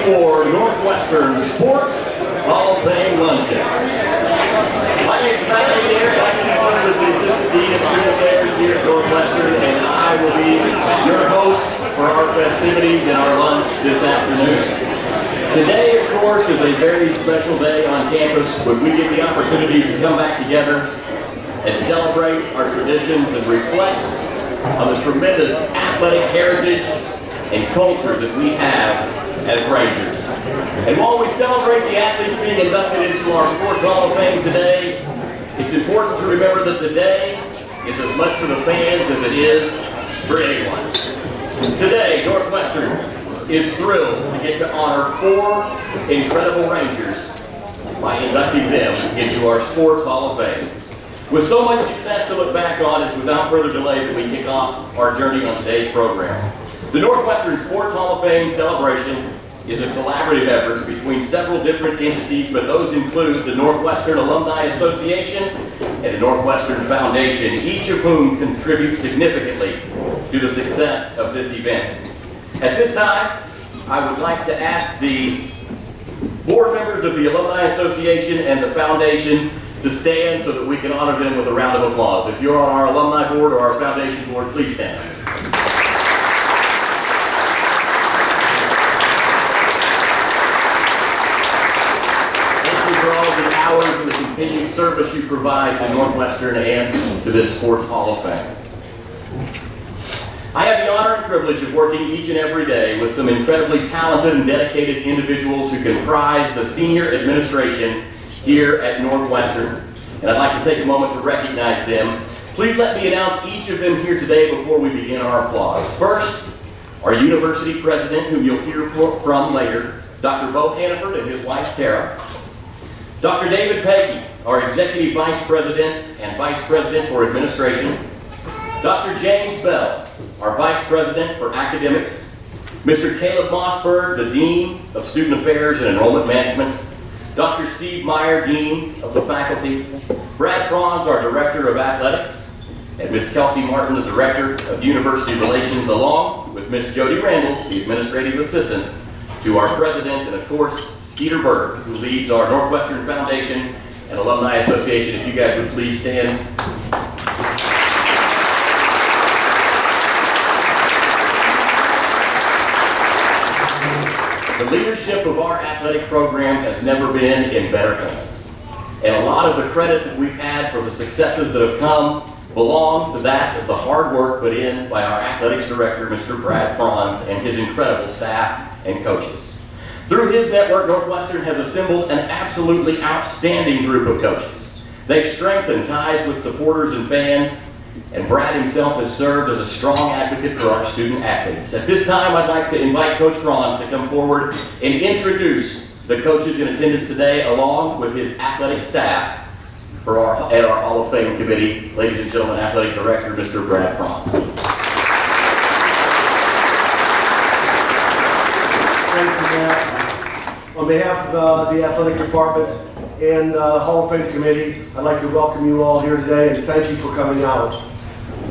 for Northwestern Sports Hall of Fame Luncheon. My name is Cody, I serve as the Assistant Dean of Student Affairs here at Northwestern, and I will be your host for our festivities and our lunch this afternoon. Today, of course, is a very special day on campus when we get the opportunity to come back together and celebrate our traditions and reflect on the tremendous athletic heritage and culture that we have as Rangers. And while we celebrate the athletes being inducted into our Sports Hall of Fame today, it's important to remember that today is as much for the fans as it is for anyone. Today, Northwestern is thrilled to get to honor 4 incredible Rangers by inducting them into our Sports Hall of Fame. With so much success to look back on, it's without further delay that we kick off our journey on today's program. The Northwestern Sports Hall of Fame celebration is a collaborative effort between several different entities, but those include the Northwestern Alumni Association and the Northwestern Foundation, each of whom contribute significantly to the success of this event. At this time, I would like to ask the board members of the Alumni Association and the Foundation to stand so that we can honor them with a round of applause. If you're on our alumni board or our foundation board, please stand. Thank you for all the hours and the continued service you provide to Northwestern and to this Sports Hall of Fame. I have the honor and privilege of working each and every day with some incredibly talented and dedicated individuals who comprise the senior administration here at Northwestern, and I'd like to take a moment to recognize them. Please let me announce each of them here today before we begin our applause. First, our university president, whom you'll hear from later, Dr. Bo Hannaford and his wife Tara. Dr. David Peggy, our executive vice president and vice president for administration. Dr. James Bell, our vice president for academics. Mr. Caleb Mossberg, the dean of student affairs and enrollment management. Dr. Steve Meyer, Dean of the Faculty, Brad Franz, our Director of Athletics, and Ms. Kelsey Martin, the Director of University Relations, along with Ms. Jody Randall, the Administrative Assistant to our President, and of course, Skeeter Berg, who leads our Northwestern Foundation and Alumni Association. If you guys would please stand. The leadership of our athletic program has never been in better hands. And a lot of the credit that we've had for the successes that have come belong to that of the hard work put in by our athletics director, Mr. Brad Franz, and his incredible staff and coaches. Through his network, Northwestern has assembled an absolutely outstanding group of coaches. They've strengthened ties with supporters and fans, and Brad himself has served as a strong advocate for our student athletes. At this time, I'd like to invite Coach Franz to come forward and introduce the coaches in attendance today, along with his athletic staff for our Hall of Fame committee. Ladies and gentlemen, Athletic Director, Mr. Brad Franz. Thank you, Matt. On behalf of the athletic department and Hall of Fame committee, I'd like to welcome you all here today and thank you for coming out.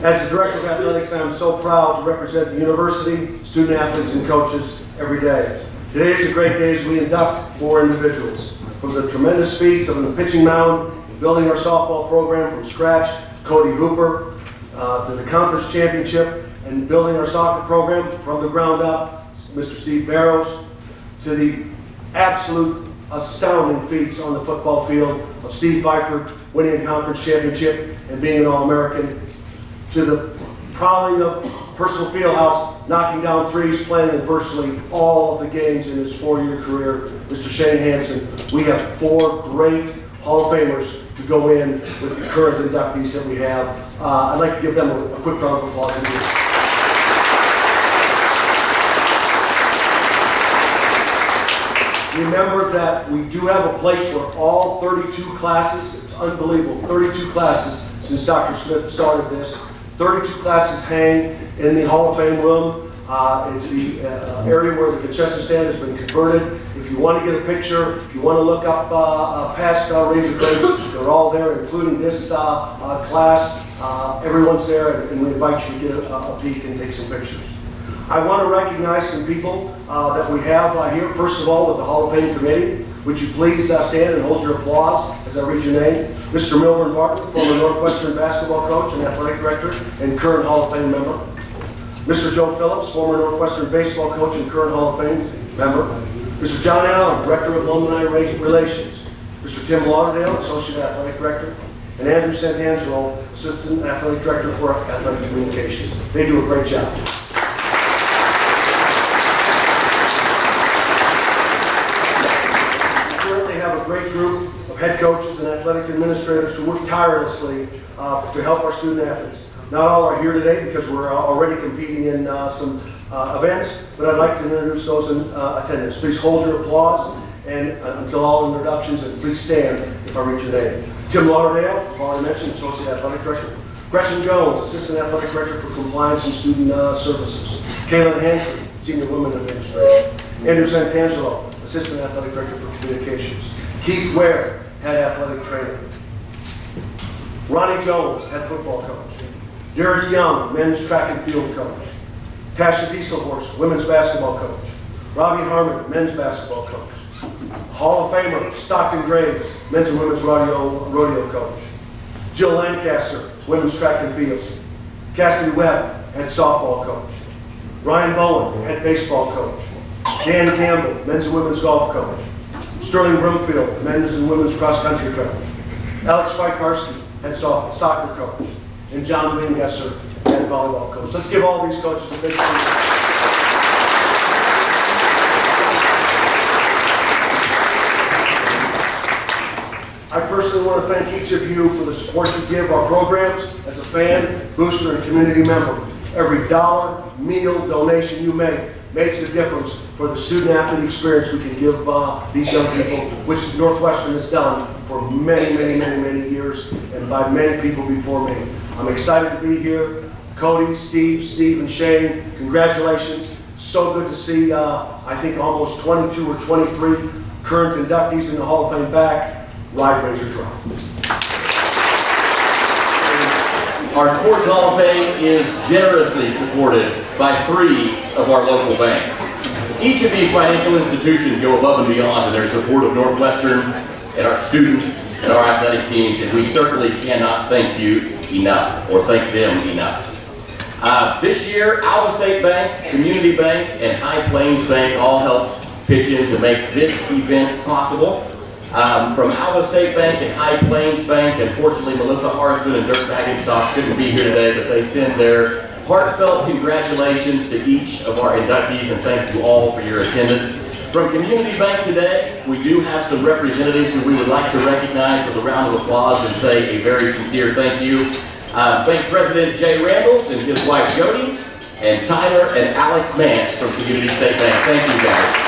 As the Director of Athletics, I am so proud to represent the university, student athletes, and coaches every day. Today is a great day as we induct 4 individuals. From the tremendous feats on the pitching mound, building our softball program from scratch, Cody Hooper, to the conference championship, and building our soccer program from the ground up, Mr. Steve Barrows, to the absolute astounding feats on the football field of Steve Byford winning a conference championship and being an All-American, to the prowling of Percefull Fieldhouse, knocking down threes, playing in virtually all of the games in his 4-year career, Mr. Shane Hansen. We have 4 great Hall of Famers to go in with the current inductees that we have. I'd like to give them a quick round of applause. Remember that we do have a place where all 32 classes, it's unbelievable, 32 classes since Dr. Smith started this, 32 classes hang in the Hall of Fame room. It's the area where the concession stand has been converted. If you want to get a picture, if you want to look up past Ranger grades, they're all there, including this class. Everyone's there, and we invite you to get a peek and take some pictures. I want to recognize some people that we have here. First of all, with the Hall of Fame committee. Would you please stand and hold your applause as I read your name? Mr. Milburn Barton, former Northwestern basketball coach and athletic director and current Hall of Fame member. Mr. Joe Phillips, former Northwestern baseball coach and current Hall of Fame member. Mr. John Allen, Director of Alumni Relations. Mr. Tim Lauderdale, Associate Athletic Director. And Andrew Santangelo, Assistant Athletic Director for Athletic Communications. They do a great job. Have a great group of head coaches and athletic administrators who work tirelessly to help our student athletes. Not all are here today because we're already competing in some events, but I'd like to introduce those in attendance. Please hold your applause and until all introductions, and please stand if I read your name. Tim Lauderdale, I've already mentioned, Associate Athletic Director. Gretchen Jones, Assistant Athletic Director for Compliance and Student Services. Kaylin Hansen, Senior Women Administrator. Andrew Santangelo, Assistant Athletic Director for Communications. Keith Ware, Head Athletic Trainer. Ronnie Jones, Head Football Coach. Derek Young, Men's Track and Field Coach. Tasha Dieselhorst, Women's Basketball Coach. Robbie Harmon, Men's Basketball Coach. Hall of Famer, Stockton Graves, Men's and Women's Rodeo Coach. Jill Lancaster, Women's Track and Field. Cassidy Webb, Head Softball Coach. Ryan Bowen, Head Baseball Coach. Dan Campbell, Men's and Women's Golf Coach. Sterling Broomfield, Men's and Women's Cross Country Coach. Alex Wykarski, Head Soccer Coach. And John Wingesser, Head Volleyball Coach. Let's give all these coaches a big hand. I personally want to thank each of you for the support you give our programs as a fan, booster, and community member. Every dollar, meal, donation you make makes a difference for the student-athlete experience we can give these young people, which Northwestern has done for many, many, many, many years, and by many people before me. I'm excited to be here. Cody, Steve, and Shane, congratulations. So good to see, I think, almost 22 or 23 current inductees in the Hall of Fame back. Ride Rangers Rock. Our Sports Hall of Fame is generously supported by 3 of our local banks. Each of these financial institutions go above and beyond in their support of Northwestern and our students and our athletic teams, and we certainly cannot thank you enough, or thank them enough. This year, Iowa State Bank, Community Bank, and High Plains Bank all helped pitch in to make this event possible. From Iowa State Bank and High Plains Bank, and fortunately Melissa Harsman and Dirk Bagenstock couldn't be here today, but they send their heartfelt congratulations to each of our inductees, and thank you all for your attendance. From Community Bank today, we do have some representatives who we would like to recognize with a round of applause and say a very sincere thank you. Bank President Jay Randalls and his wife Jody, and Tyler and Alex Mance from Community State Bank. Thank you guys.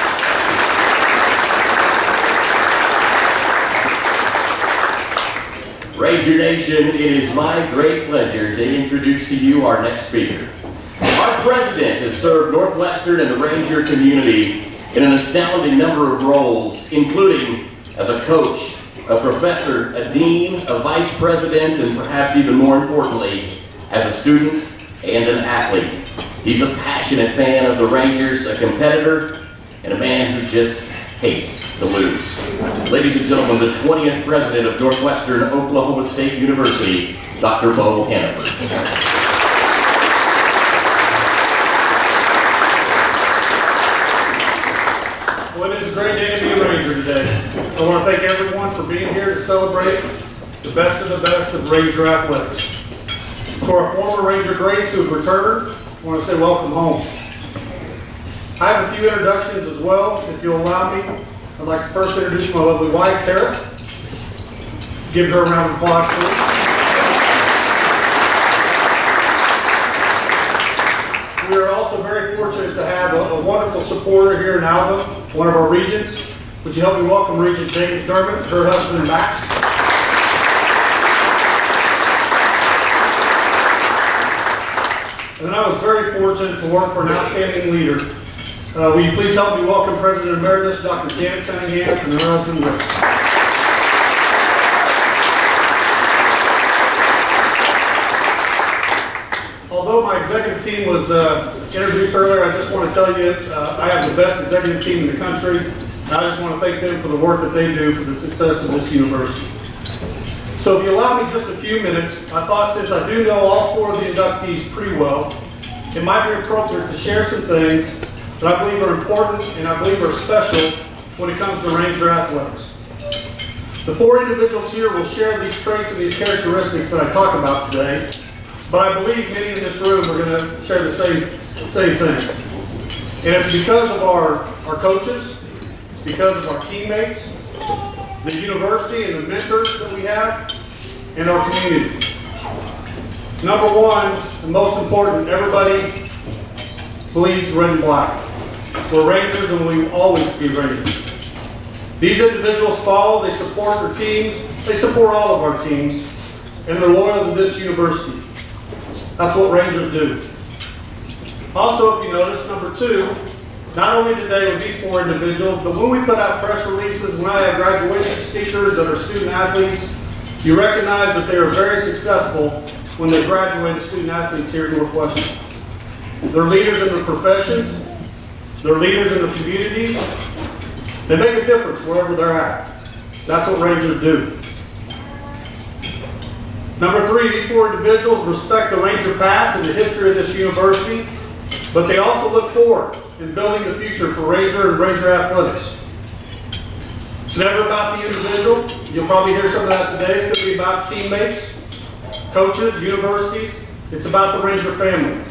Ranger Nation, it is my great pleasure to introduce to you our next speaker. Our president has served Northwestern and the Ranger community in an astounding number of roles, including as a coach, a professor, a dean, a vice president, and perhaps even more importantly, as a student and an athlete. He's a passionate fan of the Rangers, a competitor, and a man who just hates to lose. Ladies and gentlemen, the 20th president of Northwestern Oklahoma State University, Dr. Bo Hannaford. Well, it is a great day to be a Ranger today. I want to thank everyone for being here to celebrate the best of Ranger athletics. To our former Ranger greats who have returned, I want to say welcome home. I have a few introductions as well, if you'll allow me. I'd like to first introduce my lovely wife, Tara. Give her a round of applause, please. We are also very fortunate to have a wonderful supporter here in Alva, one of our regents. Would you help me welcome Regent James Dermott, her husband Max. And then I was very fortunate to work for an outstanding leader. Will you please help me welcome President Emeritus Dr. Janet Cunningham and her husband Rick. although my executive team was introduced earlier, I just want to tell you I have the best executive team in the country, and I just want to thank them for the work that they do for the success of this university. So if you allow me just a few minutes, I thought since I do know all 4 of the inductees pretty well, it might be appropriate to share some things that I believe are important and I believe are special when it comes to Ranger athletics. The 4 individuals here will share these traits and these characteristics that I talk about today, but I believe many in this room are going to share the same things. And it's because of our coaches, it's because of our teammates, the university and the mentors that we have, and our community. Number 1, and most important, everybody bleeds red and black. We're Rangers and we will always be Rangers. These individuals follow, they support their teams, they support all of our teams, and they're loyal to this university. That's what Rangers do. Also, if you notice, number 2, not only today with these 4 individuals, but when we put out press releases, when I have graduation speakers that are student athletes, you recognize that they are very successful when they graduate as student athletes here at Northwestern. They're leaders in their professions, they're leaders in the community, they make a difference wherever they're at. That's what Rangers do. Number 3, these 4 individuals respect the Ranger past and the history of this university, but they also look forward in building the future for Ranger and Ranger athletics. It's never about the individual. You'll probably hear some of that today. It's going to be about teammates, coaches, universities. It's about the Ranger family.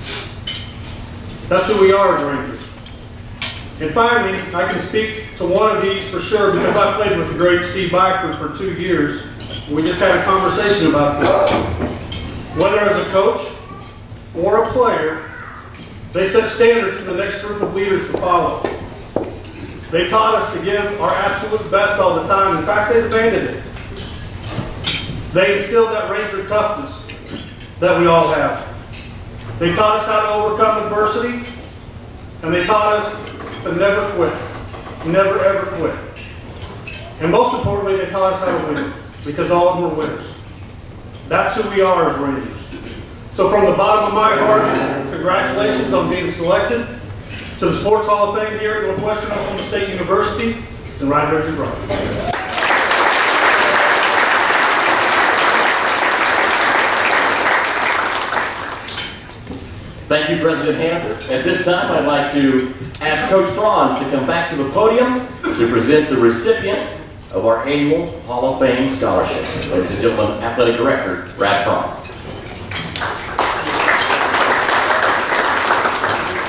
That's who we are as Rangers. And finally, I can speak to one of these for sure because I played with the great Steve Byford for 2 years. We just had a conversation about this. Whether as a coach or a player, they set standards for the next group of leaders to follow. They taught us to give our absolute best all the time. In fact, they demanded it. They instilled that Ranger toughness that we all have. They taught us how to overcome adversity, and they taught us to never quit. Never, ever quit. And most importantly, they taught us how to win, because all of them are winners. That's who we are as Rangers. So from the bottom of my heart, congratulations on being selected to the Sports Hall of Fame here at Northwestern Oklahoma State University, and Ryan Richards right. Thank you, President Hamp. At this time, I'd like to ask Coach Franz to come back to the podium to present the recipient of our annual Hall of Fame scholarship. Ladies and gentlemen, Athletic Director Brad Franz.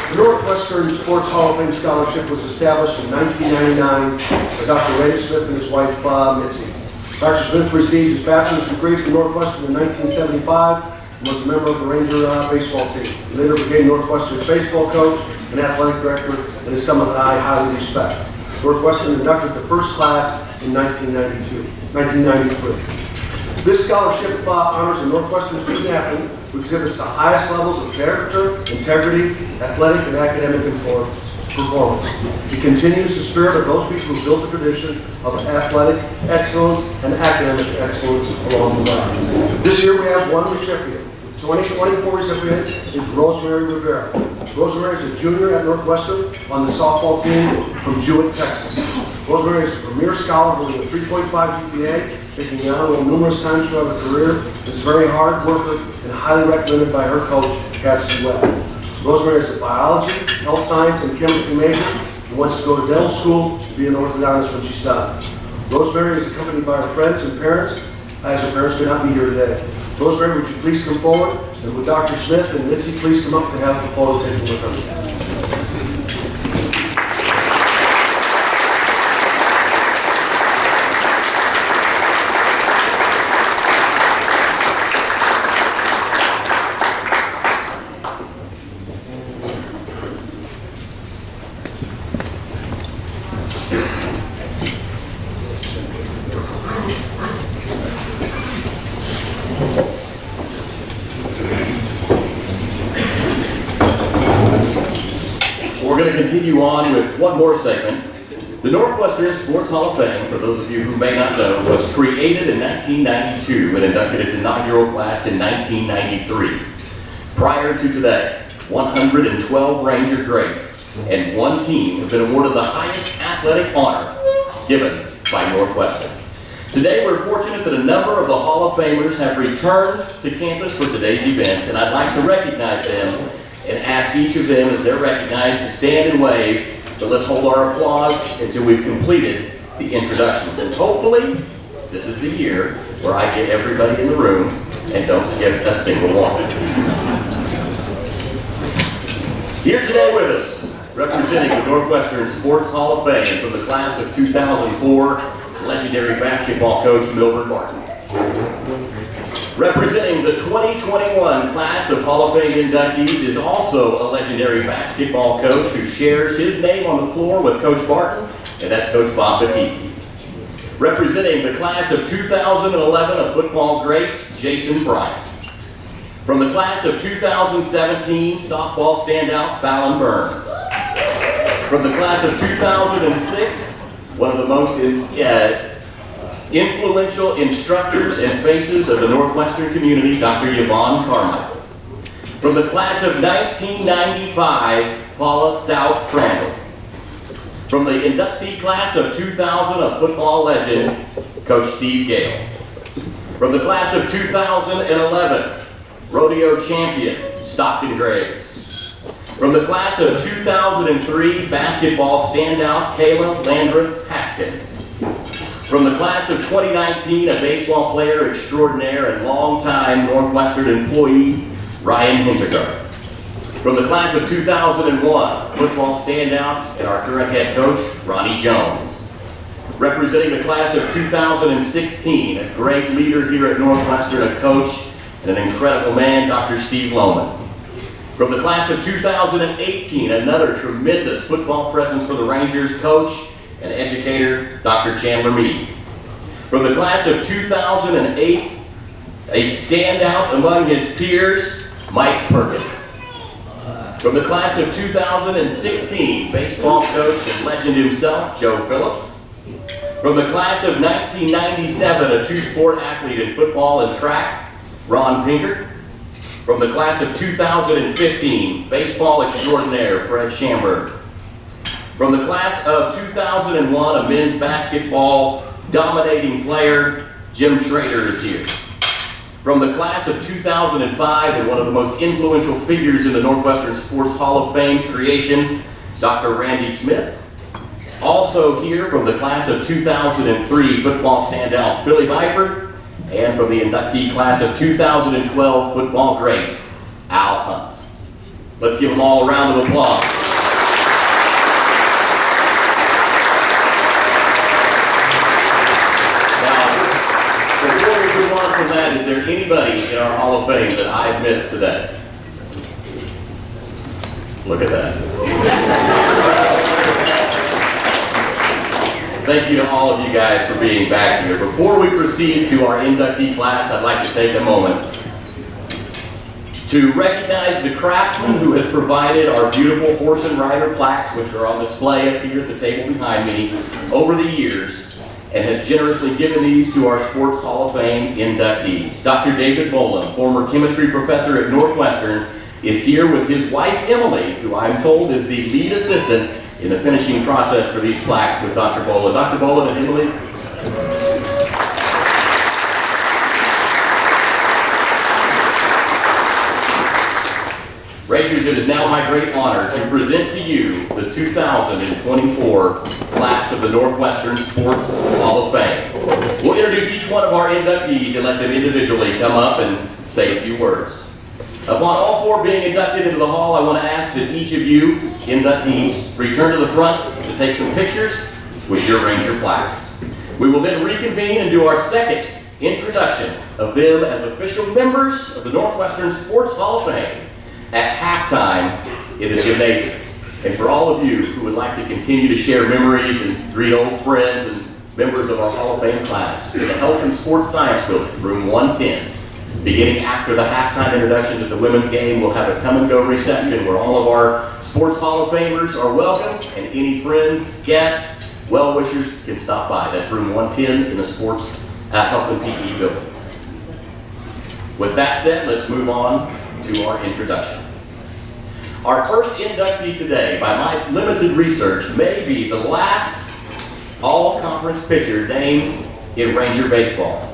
The Northwestern Sports Hall of Fame Scholarship was established in 1999 by Dr. Ray Smith and his wife, Mitzi. Dr. Smith received his bachelor's degree from Northwestern in 1975 and was a member of the Ranger baseball team. He later became Northwestern's baseball coach and athletic director, and is someone that I highly respect. Northwestern inducted the first class in 1993. This scholarship honors a Northwestern student athlete who exhibits the highest levels of character, integrity, athletic, and academic performance. He continues the spirit of those people who built the tradition of athletic excellence and academic excellence along the way. This year we have one recipient. The 2024 recipient is Rosemary Rivera. Rosemary is a junior at Northwestern on the softball team from Jewett, Texas. Rosemary is a premier scholar holding a 3.5 GPA, taking the honor roll numerous times throughout her career, is a very hard worker and highly recommended by her coach, Cassidy Webb. Rosemary is a biology, health science, and chemistry major and wants to go to dental school to be an orthodontist when she's done. Rosemary is accompanied by her friends and parents, as her parents could not be here today. Rosemary, would you please come forward? And would Dr. Smith and Mitzi please come up to have the photo taken with them? Continue on with one more segment. The Northwestern Sports Hall of Fame, for those of you who may not know, was created in 1992 and inducted its inaugural class in 1993. Prior to today, 112 Ranger greats and one team have been awarded the highest athletic honor given by Northwestern. Today, we're fortunate that a number of the Hall of Famers have returned to campus for today's events, and I'd like to recognize them and ask each of them, as they're recognized, to stand and wave. But let's hold our applause until we've completed the introductions. And hopefully, this is the year where I get everybody in the room and don't skip a single one. Here today with us, representing the Northwestern Sports Hall of Fame from the class of 2004, legendary basketball coach Milford Martin. Representing the 2021 class of Hall of Fame inductees is also a legendary basketball coach who shares his name on the floor with Coach Barton, and that's Coach Bob Battisti. Representing the class of 2011, a football great, Jason Bryant. From the class of 2017, softball standout, Fallon Burns. From the class of 2006, one of the most influential instructors and faces of the Northwestern community, Dr. Yvonne Carmichael. From the class of 1995, Paula Stout-Crandall. From the inductee class of 2000, a football legend, Coach Steve Gale. From the class of 2011, rodeo champion, Stockton Graves. From the class of 2003, basketball standout, Kayla Landreth Haskins. From the class of 2019, a baseball player extraordinaire and longtime Northwestern employee, Ryan Hintergard. From the class of 2001, football standouts and our current head coach, Ronnie Jones. Representing the class of 2016, a great leader here at Northwestern, a coach and an incredible man, Dr. Steve Lohman. From the class of 2018, another tremendous football presence for the Rangers, coach and educator, Dr. Chandler Meade. From the class of 2008, a standout among his peers, Mike Perkins. From the class of 2016, baseball coach and legend himself, Joe Phillips. From the class of 1997, a two-sport athlete in football and track, Ron Pinkert. From the class of 2015, baseball extraordinaire, Fred Schamberg. From the class of 2001, a men's basketball dominating player, Jim Schrader is here. From the class of 2005, and one of the most influential figures in the Northwestern Sports Hall of Fame's creation, Dr. Randy Smith. Also here from the class of 2003, football standout, Billy Byford. And from the inductee class of 2012, football great, Al Hunt. Let's give them all a round of applause. From that, is there anybody in our Hall of Fame that I have missed today? Look at that. Thank you to all of you guys for being back here. Before we proceed to our inductee class, I'd like to take a moment to recognize the craftsman who has provided our beautiful horse and rider plaques, which are on display up here at the table behind me, over the years, and has generously given these to our Sports Hall of Fame inductees. Dr. David Boland, former chemistry professor at Northwestern, is here with his wife Emily, who I'm told is the lead assistant in the finishing process for these plaques with Dr. Boland. Dr. Boland and Emily. Rangers, it is now my great honor to present to you the 2024 class of the Northwestern Sports Hall of Fame. We'll introduce each one of our inductees and let them individually come up and say a few words. Upon all four being inducted into the hall, I want to ask that each of you inductees return to the front to take some pictures with your Ranger plaques. We will then reconvene and do our second introduction of them as official members of the Northwestern Sports Hall of Fame at halftime in the gymnasium. And for all of you who would like to continue to share memories and greet old friends and members of our Hall of Fame class, in the Health and Sports Science Building, room 110, beginning after the halftime introductions at the women's game, we'll have a come and go reception where all of our Sports Hall of Famers are welcome, and any friends, guests, well-wishers can stop by. That's room 110 in the Sports Health and PE building. With that said, let's move on to to our introduction. Our first inductee today, by my limited research, may be the last all-conference pitcher named in Ranger baseball.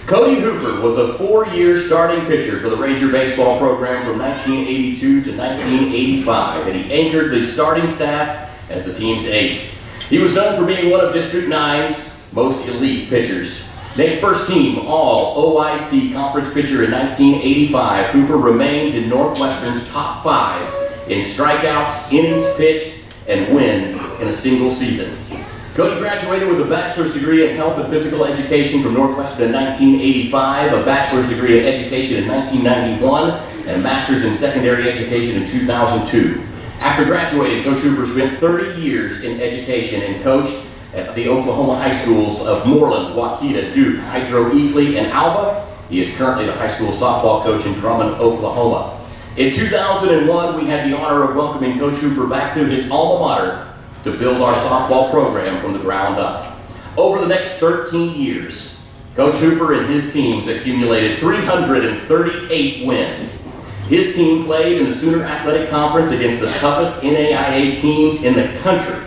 Cody Hooper was a 4-year starting pitcher for the Ranger baseball program from 1982 to 1985, and he anchored the starting staff as the team's ace. He was known for being one of District 9's most elite pitchers. Named first team All-OIC Conference pitcher in 1985, Hooper remains in Northwestern's top 5 in strikeouts, innings pitched, and wins in a single season. Cody graduated with a bachelor's degree in health and physical education from Northwestern in 1985, a bachelor's degree in education in 1991, and a master's in secondary education in 2002. After graduating, Coach Hooper spent 30 years in education and coached at the Oklahoma high schools of Moreland, Waukeeta, Duke, Hydro, Easley, and Alba. He is currently the high school softball coach in Drummond, Oklahoma. In 2001, we had the honor of welcoming Coach Hooper back to his alma mater to build our softball program from the ground up. Over the next 13 years, Coach Hooper and his teams accumulated 338 wins. His team played in the Sooner Athletic Conference against the toughest NAIA teams in the country.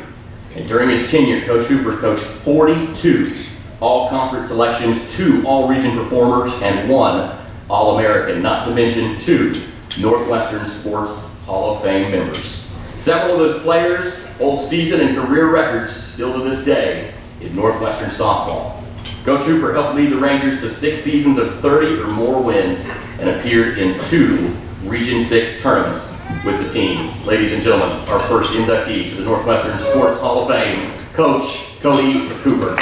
And during his tenure, Coach Hooper coached 42 all-conference selections, 2 all-region performers, and 1 All-American, not to mention 2 Northwestern Sports Hall of Fame members. Several of those players hold season and career records still to this day in Northwestern softball. Coach Hooper helped lead the Rangers to 6 seasons of 30 or more wins and appeared in 2 Region 6 tournaments with the team. Ladies and gentlemen, our first inductee to the Northwestern Sports Hall of Fame, Coach Cody Hooper.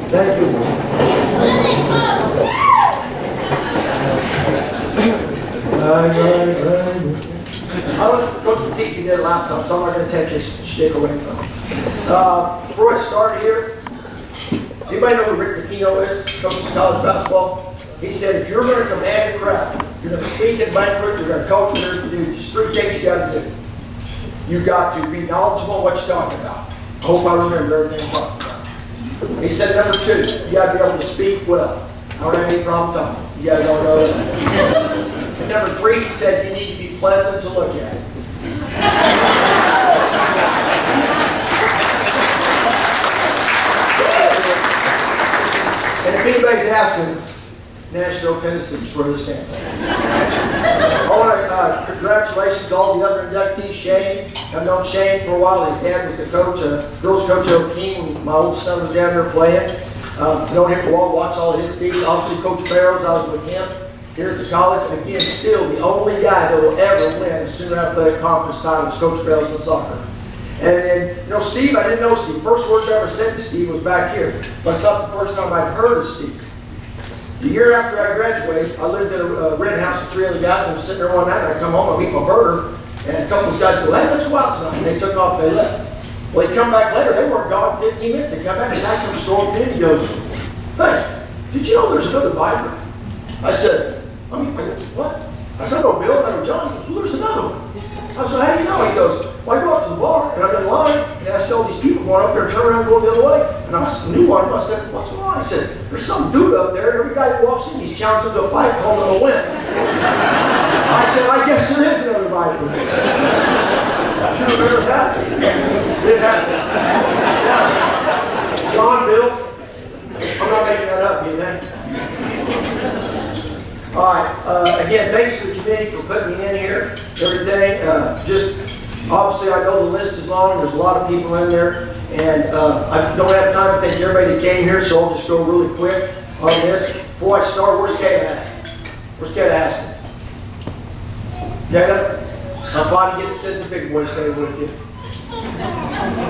Thank you. I don't, Coach Batiste did it last time, so I'm not going to take his shtick away from him. Before I start here, anybody know who Rick Pitino is? Coaches college basketball. He said, if you're going to command a crowd, you're going to speak at banquets, you're going to coach, you're going to do these 3 things you got to do. You've got to be knowledgeable of what you're talking about. I hope I remember everything I'm talking about. He said, number 2, you got to be able to speak well. I don't have any problem talking. You guys all know that. And number 3, he said, you need to be pleasant to look at. And if anybody's asking, Nashville, Tennessee is where this came from. I want to congratulations to all the other inductees. Shane, I've known Shane for a while. His dad was the coach, girls coach of King. My oldest son was down there playing. Known him for a while, watched all of his speeches. Obviously, Coach Barrows, I was with him here at the college. And again, still the only guy that will ever win a Sooner Athletic Conference title was Coach Barrows in soccer. And then, you know, Steve, I didn't know Steve. First words I ever said to Steve was back here. But it's not the first time I'd heard of Steve. The year after I graduated, I lived in a rent house with 3 other guys. I'm sitting there one night, and I come home, I meet my burger, and a couple of those guys go, hey, let's go out tonight. And they took off, they left. Well, they come back later, they weren't gone 15 minutes. They come back, and the guy comes storming in, he goes, hey, did you know there's another Byford? I said, what? I said, oh, Bill, and I go, John, he goes, well, there's another one. I said, how do you know? He goes, well, I go out to the bar, and I'm in line, and I see all these people going up there, turn around, going the other way. And I knew one of them. I said, what's going on? I said, there's some dude up there. Every guy that walks in, he's challenged into a fight, calling him a win. I said, I guess there is another Byford. Do you remember that? It happened. Yeah. John, Bill, I'm not making that up, you think? All right, again, thanks to the committee for putting me in here, everything. Just, obviously, I know the list is long, there's a lot of people in there, and I don't have time to thank everybody that came here, so I'll just go really quick on this. Before I start, where's Kayla? Where's Kayla Haskins? Kayla? I'm finally getting to sit in the big boy stay with you.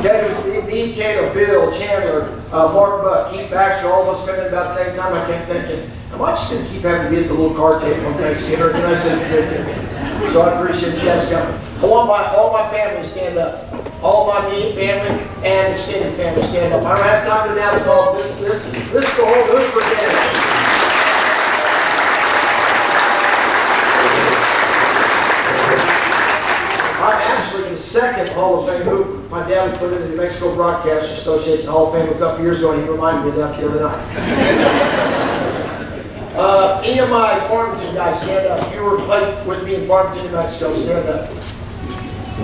Kayla, me, Kayla, Bill, Chandler, Mark Buck, Keith Baxter, all of us coming in about the same time. I kept thinking, am I just going to keep having to be at the little card table on Thanksgiving, or can I sit in? So I appreciate you guys coming. I want all my family to stand up. All my immediate family and extended family stand up. I don't have time to announce all this is the whole Hooper family. second Hall of Fame who my dad was put in the New Mexico Broadcasters Association Hall of Fame a couple years ago, and he reminded me of that the other night. Any of my Farmington guys, stand up. If you were played with me in Farmington, New Mexico, stand up.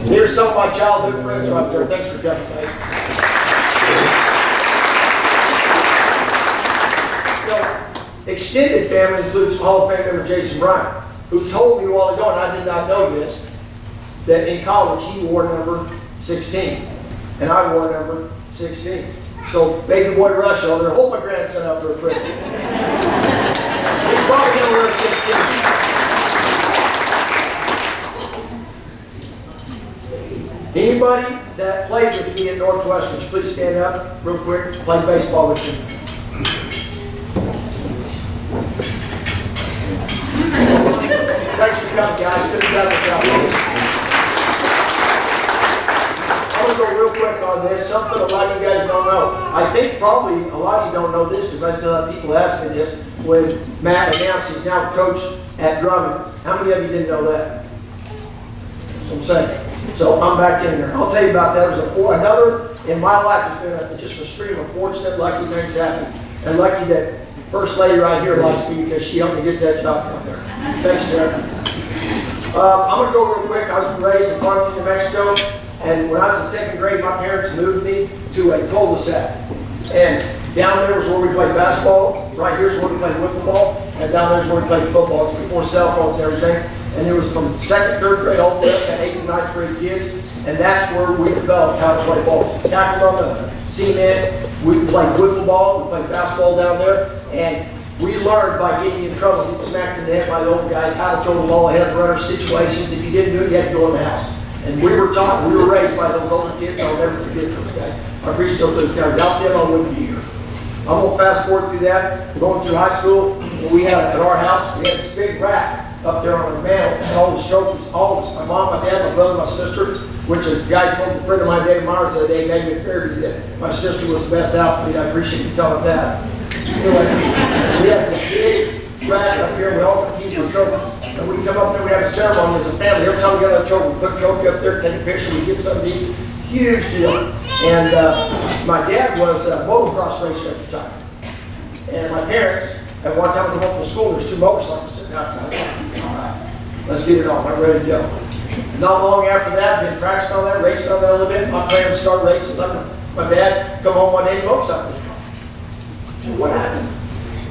Here's some of my childhood friends right there. Thanks for coming, guys. Extended family includes Hall of Fame member Jason Bryant, who told me a while ago, and I did not know this, that in college he wore number 16, and I wore number 16. So baby boy Rush over there, hold my grandson up real quick. He's probably going to wear 16. Anybody that played with me at Northwestern, would you please stand up real quick, play baseball with me. Thanks for coming, guys. Good to have you. I'm going to go real quick on this. Something a lot of you guys don't know. I think probably a lot of you don't know this because I still have people asking me this. When Matt announced he's now coach at Drummond, how many of you didn't know that? That's what I'm saying. So I'm back in there. I'll tell you about that. There's another in my life has been just a stream of fortunate, lucky things happen. And lucky that First Lady right here likes me because she helped me get that job down there. Thanks, Sarah. I'm going to go real quick. I was raised in Farmington, New Mexico, and when I was in second grade, my parents moved me to a cul-de-sac. And down there was where we played basketball. Right here is where we played wiffle ball, and down there is where we played football. It's before cell phones and everything. And it was from second, third grade all the way up to 8th and 9th grade kids, and that's where we developed how to play ball. Tackle on the cement. We played wiffle ball. We played basketball down there. And we learned by getting in trouble, getting smacked in the head by the old guys, how to throw the ball ahead of runner situations. If you didn't do it, you had to go in the house. And we were taught, we were raised by those older kids. I'll never forget those guys. I appreciate those guys. Without them, I wouldn't be here. I'm going to fast forward through that. Going through high school, we had, at our house, we had this big rack up there on the mantle, and all the trophies, all of us, my mom, my dad, my brother, my sister, which a guy told a friend of mine, David Myers, the other day, made me a fair that my sister was the best athlete. I appreciate you telling that. Anyway, we had this big rack up here, we all compete for trophies. And we come up there, we have a ceremony as a family. Every time we got a trophy, we put a trophy up there, take a picture, we get something to eat. Huge deal. And my dad was a motocross racer at the time. And my parents, at one time when we went to school, there's two motorcycles sitting out there. All right, let's get it on, I'm ready to go. Not long after that, been practicing on that, racing on that a little bit. My plan to start racing. My dad come home one day, motorcycle was gone. What happened?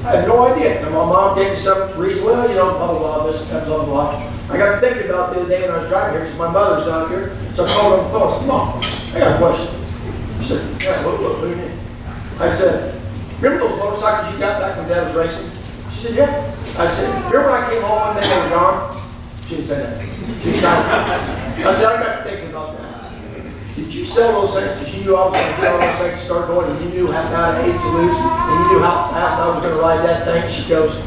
I had no idea. And my mom gave me some reason, well, you know, blah, blah, blah, this, that, blah, blah. I got to thinking about the other day when I was driving here because my mother's not here. So I called her on the phone. I said, Mom, I got a question. She said, yeah, what do you mean? I said, remember those motorcycles you got back when Dad was racing? She said, yeah. I said, remember when I came home one day and they were gone? She didn't say that. She said, I said, I got to thinking about that. Did you sell those things because you knew I was going to get all those things to start going and you knew how bad I hate to lose and you knew how fast I was going to ride that thing? She goes,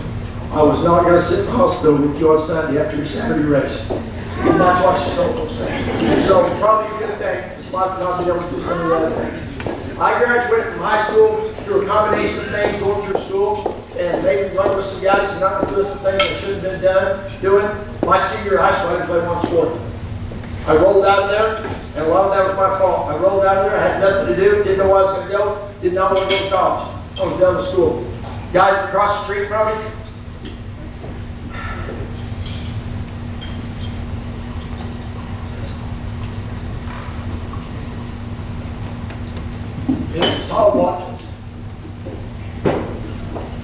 I was not going to sit in the hospital with you on Sunday after your Saturday race. And that's why she sold those things. So probably a good thing. It's about not being able to do some of the other things. I graduated from high school through a combination of things, going through school and maybe running with some guys and not doing some things I should have been doing. My senior year of high school, I didn't play one sport. I rolled out of there, and a lot of that was my fault. I rolled out of there, I had nothing to do, didn't know where I was going to go, did not want to go to college. I was done with school. Guy across the street from me, his name is Todd Watkins.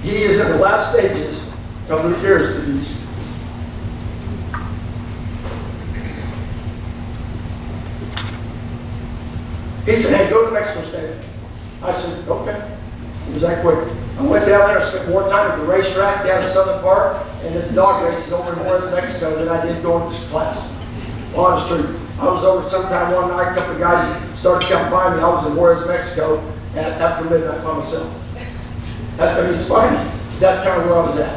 He is in the last stages of Lou Gehrig's disease. He said, hey, go to Mexico State. I said, okay. It was that quick. I went down there, I spent more time at the racetrack down in Southern Park and at the dog races over in Juarez, Mexico than I did going to this class. Honest truth. I was over sometime one night, a couple of guys started to come find me. I was in Juarez, Mexico after midnight by myself. I mean, it's funny. That's kind of where I was at.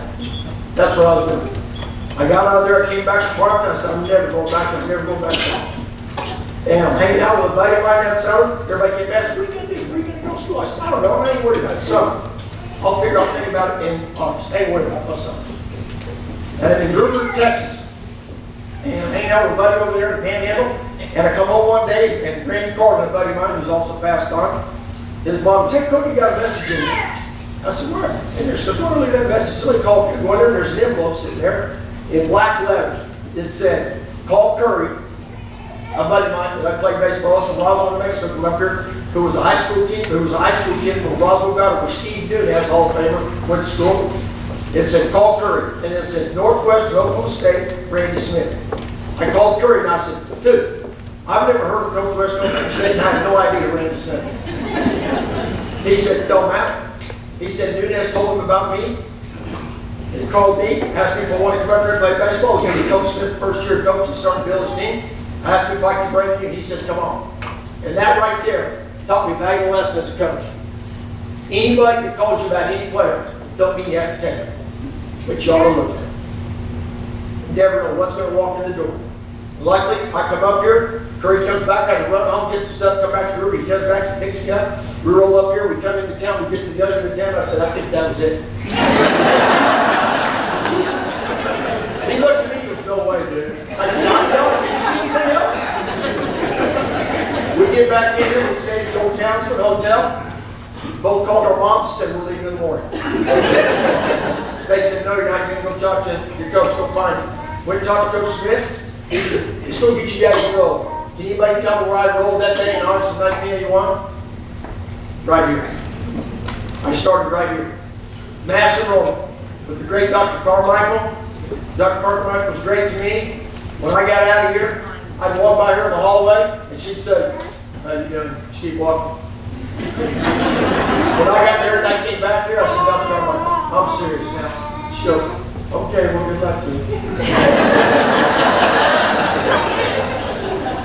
That's what I was doing. I got out of there, I came back to Park, and I said, I'm never going back, I'm never going back to college. And I'm hanging out with a buddy of mine that summer. Everybody came back and said, what are you going to do? Where are you going to go to school? I said, I don't know. I ain't worried about it. Summer. I'll figure out thing about it in August. I ain't worried about it my summer. And I'm in Gruber, Texas. And I'm hanging out with a buddy over there in the Panhandle. And I come home one day, and Randy Carter, a buddy of mine who's also passed on, his mom said, Cody, got a message in there. I said, where? And there, she goes, well, look at that message. Somebody called you. Go in there, and there's an envelope sitting there in black letters. It said, call Curry, a buddy of mine that I played baseball with from Roswell, New Mexico, from up here, who was a high school kid from Roswell, got over Steve Dunas, Hall of Famer, went to school. It said, call Curry. And it said, Northwestern, Oklahoma State, Randy Smith. I called Curry and I said, dude, I've never heard of Northwestern, Oklahoma State, and I had no idea who Randy Smith is. He said, don't matter. He said, Dunas told him about me. And he called me, asked me if I wanted to come up there and play baseball. He was going to be Coach Smith's first year coach and starting to build his team. I asked him if I could bring you, and he said, come on. And that right there taught me valuable lessons as a coach. Anybody that calls you about any player, don't mean you have to take it. But you ought to look at it. You never know what's going to walk in the door. Likely, I come up here, Curry comes back, I had to run home, get some stuff, come back to the room, he comes back, he picks me up, we roll up here, we come into town, we get to the other end of town, I said, I think that was it. He looked at me, there's no way, dude. I said, I'm telling you, did you see anything else? We get back in here, we stayed at the Old Townsend Hotel, both called our moms, said, we're leaving in the morning. They said, no, you're not, you're going to go talk to your coach, go find him. Went to talk to Coach Smith. He said, he's going to get you guys to roll. Can anybody tell me where I rolled that day in August of 1981? Right here. I started right here. Mass enrollment with the great Dr. Carmichael. Dr. Carmichael was great to me. When I got out of here, I'd walk by her in the hallway, and she'd say, how you doing? She'd keep walking. When I got there and I came back here, I said, Dr. Carmichael, I'm serious now. She goes, okay, well, good luck to you.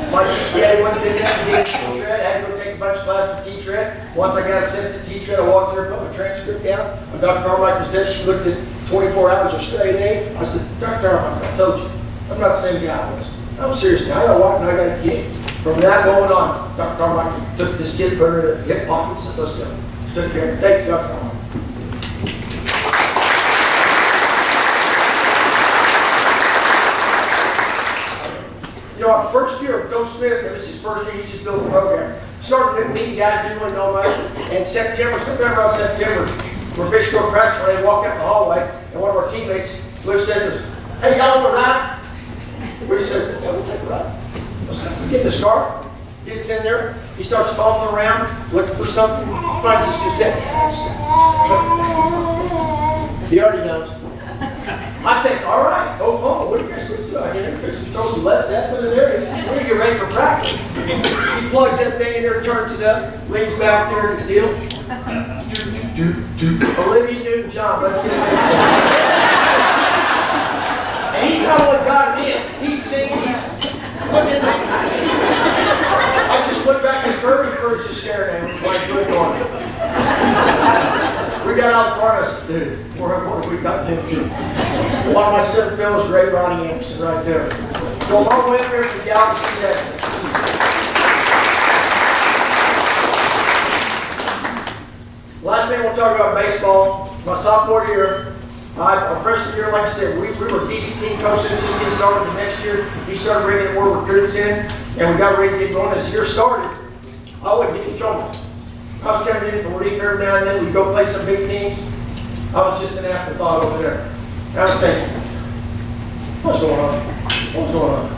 My GPA wasn't good enough to get a teacher ed. I had to go take a bunch of classes for teacher ed. Once I got accepted to teacher ed, I walked in there, put my transcript down. When Dr. Carmichael's there, she looked at 24 hours of straight A. I said, Dr. Carmichael, I told you, I'm not the same guy I was. I'm serious now. I got a wife and I got a kid. From that moment on, Dr. Carmichael took this kid, put her in her hip pocket, and said, let's go. Took care of it. Thank you, Dr. Carmichael. You know, our first year of Coach Smith, it was his first year, he just built a program. Started meeting guys, didn't really know much. And sometime around September, we're fishing for practice when they walk out the hallway, and one of our teammates, Luke, said to us, hey, y'all want a ride? We said, yeah, we'll take a ride. We get in this car, gets in there, he starts following around, looking for something, finds his cassette. He already knows. I think, all right, go home. What are you guys supposed to do out here? Throw some Led Zeppelin in there. He said, we're going to get ready for practice. He plugs that thing in there, turns it up, leans back there in his deal. Olivia Newton-John, let's get this. And he's not only got it in, he's singing, he's looking at me. I just looked back at Kirby, Kirby just staring at him, like, good on it. We got out of the car and I said, dude, what have we got him to? One of my center fields, great Ronnie Anderson, right there. So long way up here from Galaxy, Texas. Last thing we'll talk about baseball. My sophomore year, our freshman year, like I said, we were a decent team. Coach said just getting started. The next year, he started bringing more recruits in, and we got ready to get going. As the year started, I wasn't getting in trouble. I was coming in from relief every now and then. We'd go play some big teams. I was just an afterthought over there. And I was thinking, what's going on? What's going on?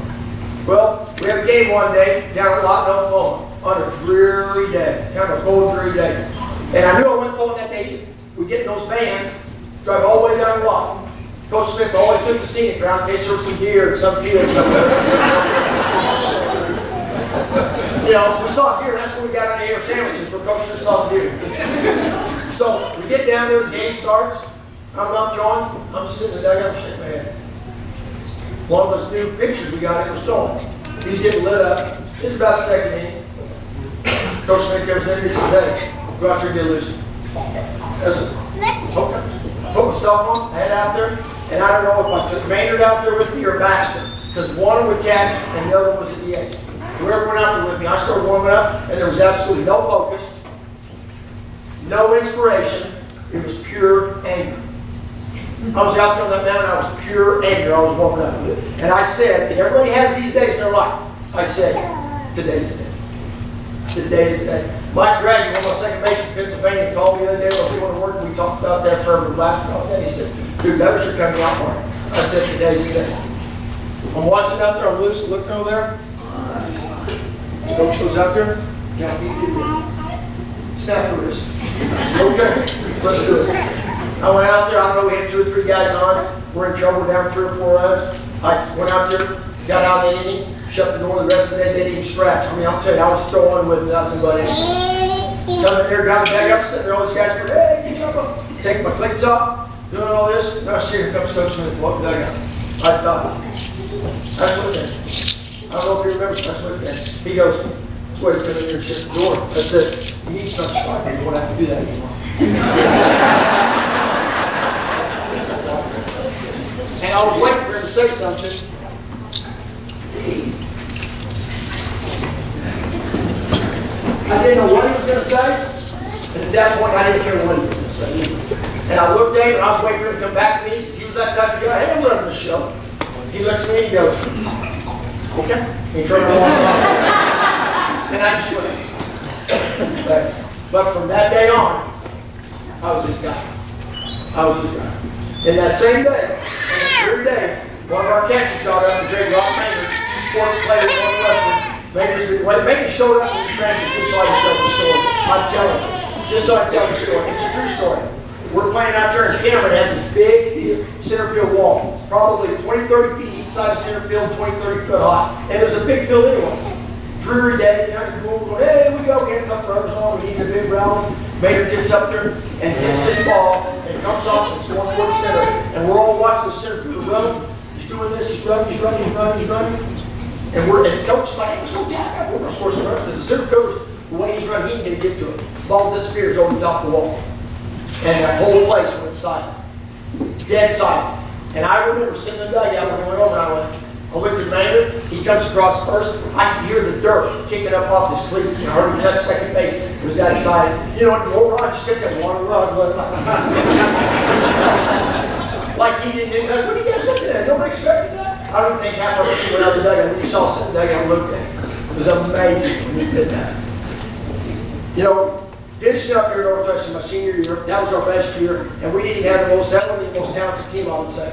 Well, we had a game one day down at Lawton, Oklahoma, on a dreary day, kind of a cold, dreary day. And I knew I went forward that day. We get in those vans, drive all the way down to Lawton. Coach Smith always took the scenic route in case there was some deer or some field somewhere. You know, we saw deer, that's when we got on the air sandwiches, where Coach Smith saw the deer. So we get down there, the game starts. I'm not drawing, I'm just sitting in the dugout, shaking my head. One of those new pictures we got in the store. He's getting lit up. It's about the second inning. Coach Smith comes in and he says, hey, go out there and get loose. I said, okay. Put my stuff on, head out there, and I don't know if I took Maynard out there with me or Baxter, because one would catch and the other was at the edge. Whoever went out there with me, I started warming up, and there was absolutely no focus, no inspiration. It was pure anger. I was out there on that mountain, I was pure anger. I was warming up. And I said, and everybody has these days in their life, I said, Today's the day. Today's the day. Mike Dragon, one of my second base in Pennsylvania, called me the other day when we went to work and we talked about that for a laugh about that. He said, dude, that was your coming out party. I said, today's the day. I'm watching out there, I'm loose, looking over there. Coach goes out there, now he did it. Snap the wrist. Okay, let's do it. I went out there, I don't know, we had 2 or 3 guys on. We're in trouble down 3 or 4 runs. I went out there, got out of the inning, shut the door. The rest of the day, they didn't scratch. I mean, I'll tell you, I was throwing with nothing but anything. Coming there, got the bag up, sitting there, all these guys go, hey, get up, taking my cleats off, doing all this. Now, see, here comes Coach Smith. What did I got? I thought, that's what it is. I don't know if you remember, that's what it is. He goes, let's wait for him here and shut the door. I said, you need some strike. You won't have to do that anymore. And I was waiting for him to say something. I didn't know what he was going to say, and at that point, I didn't care what he was going to say either. And I looked at him, and I was waiting for him to come back to me, because he was that type of guy. Hey, I'm running the show. He looked at me, and he goes, okay. And he turned around and walked off. And I just went. But from that day on, I was his guy. I was his guy. And that same day, every day, one of our catchers got up, the great Rob Maynard, sports player at Northwestern. Maynard showed up in the practice just so I can tell the story. I'm telling you, just so I can tell the story. It's a true story. We're playing out there, and Cameron had this big center field wall, probably 20, 30 feet each side of center field, 20, 30 foot high. And it was a big field anyway. Dreary day, down the pool, going, hey, we go, get a couple runners on, we need a big rally. Maynard gets up there and hits this ball, and it comes off, and it's going towards the center. And we're all watching the center field run. He's doing this, he's running. And the coach is like, hey, let's go tap. We're going to score some runs. Because the center fielder, the way he's running, he ain't going to get to it. Ball disappears over the top of the wall. And that whole place went silent. Dead silent. And I remember sitting in the dugout when we went over, and I went to Maynard. He comes across first. I could hear the dirt kicking up off his cleats. And I heard him touch second base. It was that side. You know what? The old Rod just kept that water rod. Like he didn't do that. What are you guys looking at? Nobody expected that? I don't think half of us went out the dugout. When you saw sitting in the dugout and looked at it. It was amazing when he did that. You know, finishing up here at Northwestern my senior year, that was our best year, and we didn't have that wasn't the most talented team, I would say.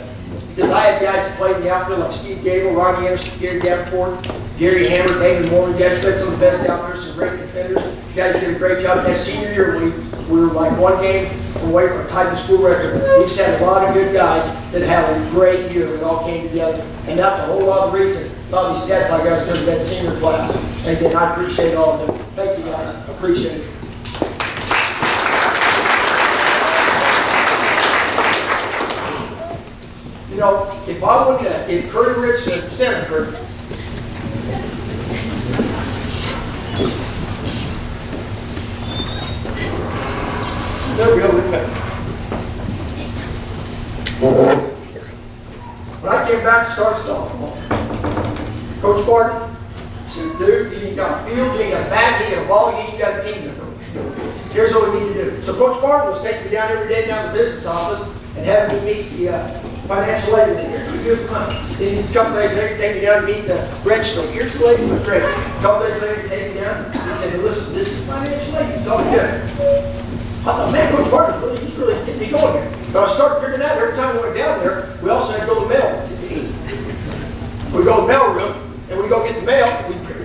Because I had guys that played in the outfield like Steve Gable, Ronnie Anderson, Gary Davenport, Gary Hammer, David Morgan. Guys played some of the best outfielders, some great defenders. You guys did a great job. That senior year, we were like 1 game away from a tied school record. We just had a lot of good guys that had a great year. We all came together, and that's a whole lot of reason a lot of these stats I got because of that senior class. And again, I appreciate all of them. Thank you guys. Appreciate it. You know, if I would have, if Cody Rich said, stand up, Cody. There we go, look at that. When I came back to start softball, Coach Barton said, dude, you ain't got a field, you ain't got a bat, you ain't got a ball, you ain't got a team member. Here's what we need to do. So Coach Barton was taking me down every day down to the business office and having me meet the financial aid with here's what good money. Then a couple days later, take me down to meet the register. Here's the lady with great. A couple days later, he take me down. He said, hey, listen, this is financial aid. He's all good. I thought, man, Coach Barton's he's really getting me going here. But I started figuring out every time we went down there, we also had to go to the mail. We go to the mail room, and we go get the mail.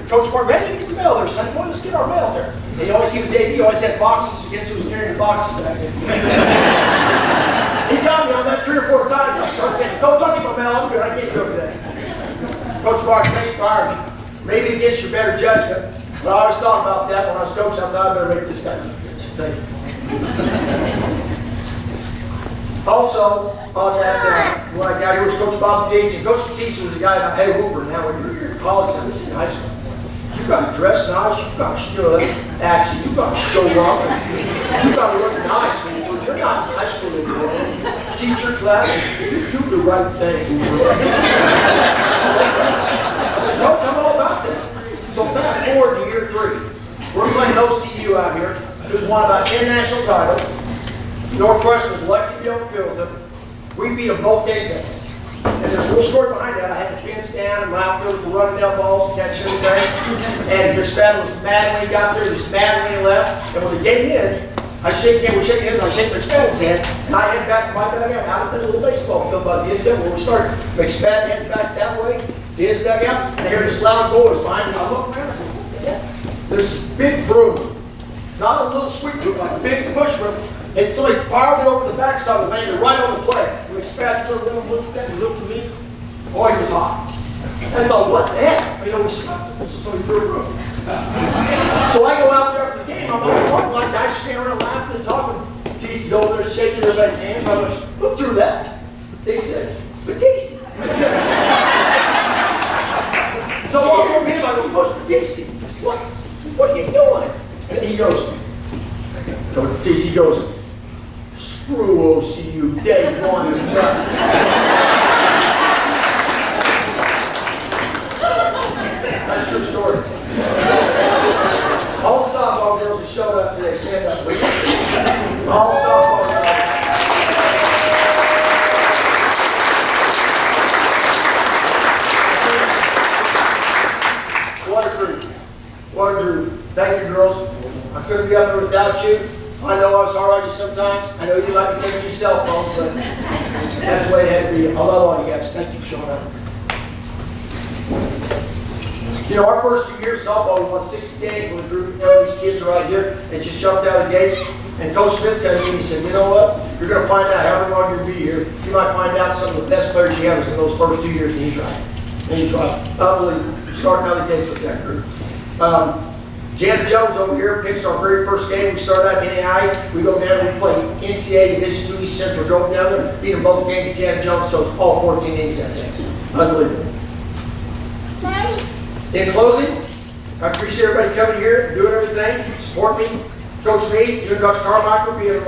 Coach Barton, hey, let me get the mail there, son. Well, let's get our mail there. And he always had boxes. Guess who was carrying the boxes back then? He got me on that 3 or 4 times. I started thinking, Coach, I'll get my mail. I'm good. I can't do it today. Coach Barton, thanks for hiring me. Maybe against your better judgment, but I always thought about that when I was coaching. I thought I better make this guy do good. So thank you. Also, on that, when I got here was Coach Bob Batiste. And Coach Batiste was a guy that Hey Hooper. Now, when you're in college, and this is high school, you got to dress nice, you got to accent, you got to show up, you got to look nice. You're not in high school anymore. Teacher class, you do the right thing. I said, Coach, I'm all about that. So fast forward to year 3. We're playing OCU out here, who's won about 10 national titles. Northwestern was lucky to be on the field. We beat them both games. And there's a little story behind that. I had the fence down, and my outfielders were running down balls and catching everything. And McSpadden was mad when he got there, he was mad when he left. And when the game ends, we're shaking hands, I shake McSpadden's hand, and I head back to my dugout out of that little baseball field by the end of it where we started. McSpadden heads back that way to his dugout, and I hear this loud noise behind me. I look around, I go, what the heck? There's this big broom, not a little sweet broom, like a big push broom, and somebody fired it over the backside of the lane, right on the play. And McSpadden turned around and looked at me, looked at me. Boy, he was hot. I thought, what the heck? You know, we stopped. This is somebody threw a broom. So I go out there after the game. I'm on the parking lot, guys standing around laughing and talking. Battista's over there shaking everybody's hands. I went, who threw that? They said, Batista. So I walk over him, I go, Coach Batista, what are you doing? And he goes, Coach Batista, he goes, screw OCU, day one and nothing. That's a true story. All the softball girls that showed up today, stand up, please. All the softball girls. What a group. What a group. Thank you, girls. I couldn't be up here without you. I know I was hard on you sometimes. I know you like to take your cell phones, but that's the way it had to be. I love all you guys. Thank you for showing up. You know, our first 2 years softball, we won 60 games when a group of these kids are right here and just jumped out of the gates. And Coach Smith came to me and he said, you know what? You're going to find out however long you're going to be here. You might find out some of the best players you have is in those first 2 years. And he's right. And he's right. Unbelievable. Starting out of the gates with that group. Janet Jones over here pitched our very first game. We started out in NAI. We go down and we play NCAA Division II East Central. Drove down there, beat them both games. Janet Jones chose all 14 innings that day. Unbelievable. In closing, I appreciate everybody coming here, doing everything, support me, coach me, you and Dr. Carmichael being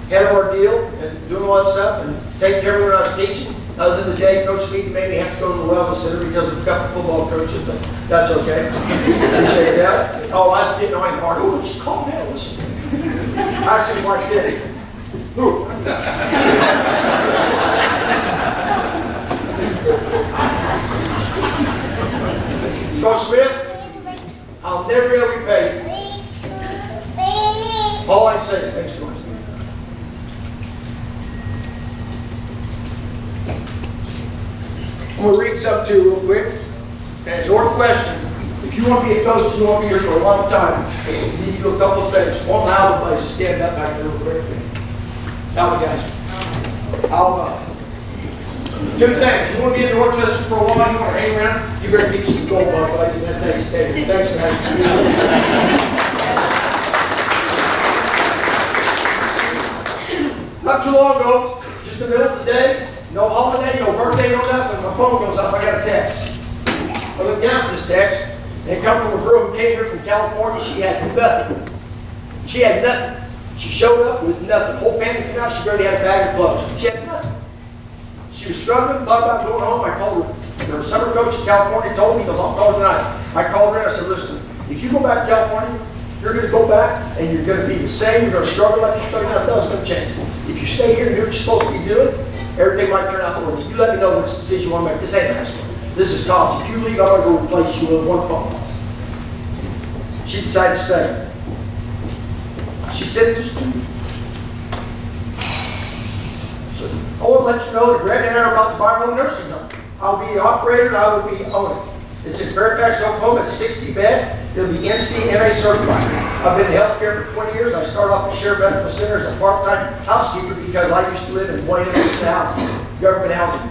head of our deal and doing all that stuff and taking care of me when I was teaching. Other than the day Coach Mead made me have to go to the wellness center because of a couple football coaches, but that's okay. Appreciate that. Oh, I was getting on him hard. Oh, just calm down, listen. Actually, it's like this. Ooh. Coach Smith, I'll never ever repay you. All I say is thanks so much. I'm going to read something to you real quick. And it's Northwestern. If you want to be a coach, you want to be here for a long time, you need to do a couple of things. One, Alva plays. Just stand up back there real quick. Alva, guys. Alva. Two things. You want to be in Northwestern for a while, you want to hang around, you better get some gold ball buddies, and that's how you stay here. Thanks for having me. Not too long ago, just in the middle of the day, no holiday, no birthday, no nothing, my phone goes up, I got a text. I look down at this text, and it comes from a girl who came here from California. She had nothing. She had nothing. She showed up with nothing. The whole family came out, she barely had a bag of clothes. She had nothing. She was struggling, thought about going home. I called her. Her summer coach in California told me, he goes, I'll call her tonight. I called her and I said, listen, if you go back to California, you're going to go back and you're going to be the same. You're going to struggle like you're struggling now. Nothing's going to change. If you stay here and do what you're supposed to be doing, everything might turn out for you. You let me know which decision you want to make. This ain't high school. This is college. If you leave, I'm going to go replace you with one phone call. She decided to stay. She said this to me. I want to let you know that Greg and I are about to buy our own nursing home. I'll be the operator and I will be owner. It's in Fairfax, Oklahoma. It's 60 bed. It'll be NCMA certified. I've been in healthcare for 20 years. I started off at Sheriff Medical Center as a part-time housekeeper because I used to live in Wayne, housing, government housing.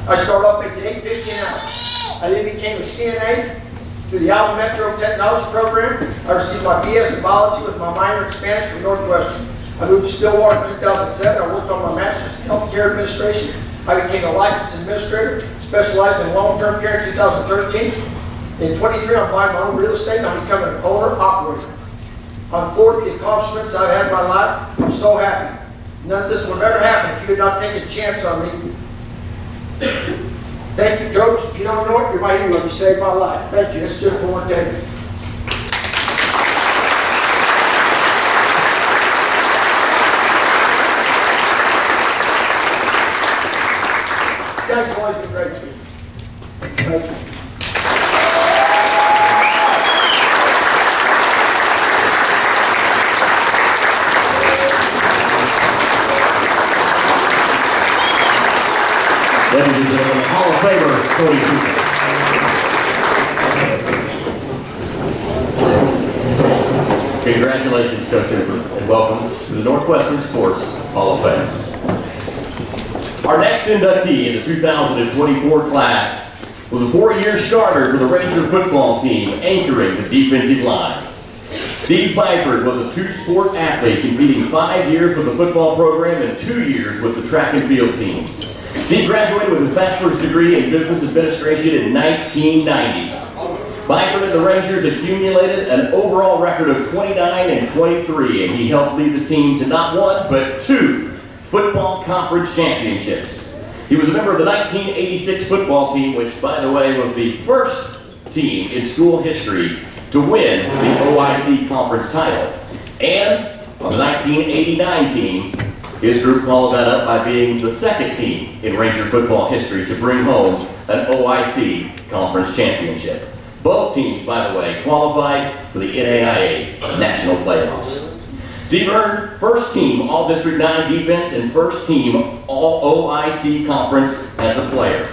I started off making $8.50 an hour. I then became a CNA through the Alma Metro Technology Program. I received my BS in biology with my minor in Spanish from Northwestern. I moved to Stillwater in 2007. I worked on my master's in healthcare administration. I became a licensed administrator, specializing in long-term care in 2013. In 23, I'm buying my own real estate and I'm becoming an owner-operator. I'm forward to the accomplishments I've had in my life. I'm so happy. None of this would have ever happened if you had not taken a chance on me. Thank you, Coach. If you don't know it, you're my hero. You saved my life. Thank you. That's just for one day. Guys, Thank you. Ladies and gentlemen, Hall of Famer, Cody. Congratulations, Coach Hooper, and welcome to the Northwestern Sports Hall of Fame. Our next inductee in the 2024 class was a four-year starter for the Ranger football team, anchoring the defensive line. Steve Byford was a two-sport athlete, competing 5 years with the football program and 2 years with the track and field team. Steve graduated with his bachelor's degree in business administration in 1990. Byford and the Rangers accumulated an overall record of 29-23, and he helped lead the team to not one, but 2 football conference championships. He was a member of the 1986 football team, which, by the way, was the first team in school history to win the OIC conference title. And on the 1989 team, his group followed that up by being the second team in Ranger football history to bring home an OIC conference championship. Both teams, by the way, qualified for the NAIA's national playoffs. Steve earned first team All-District 9 defense and first team All-OIC conference as a player.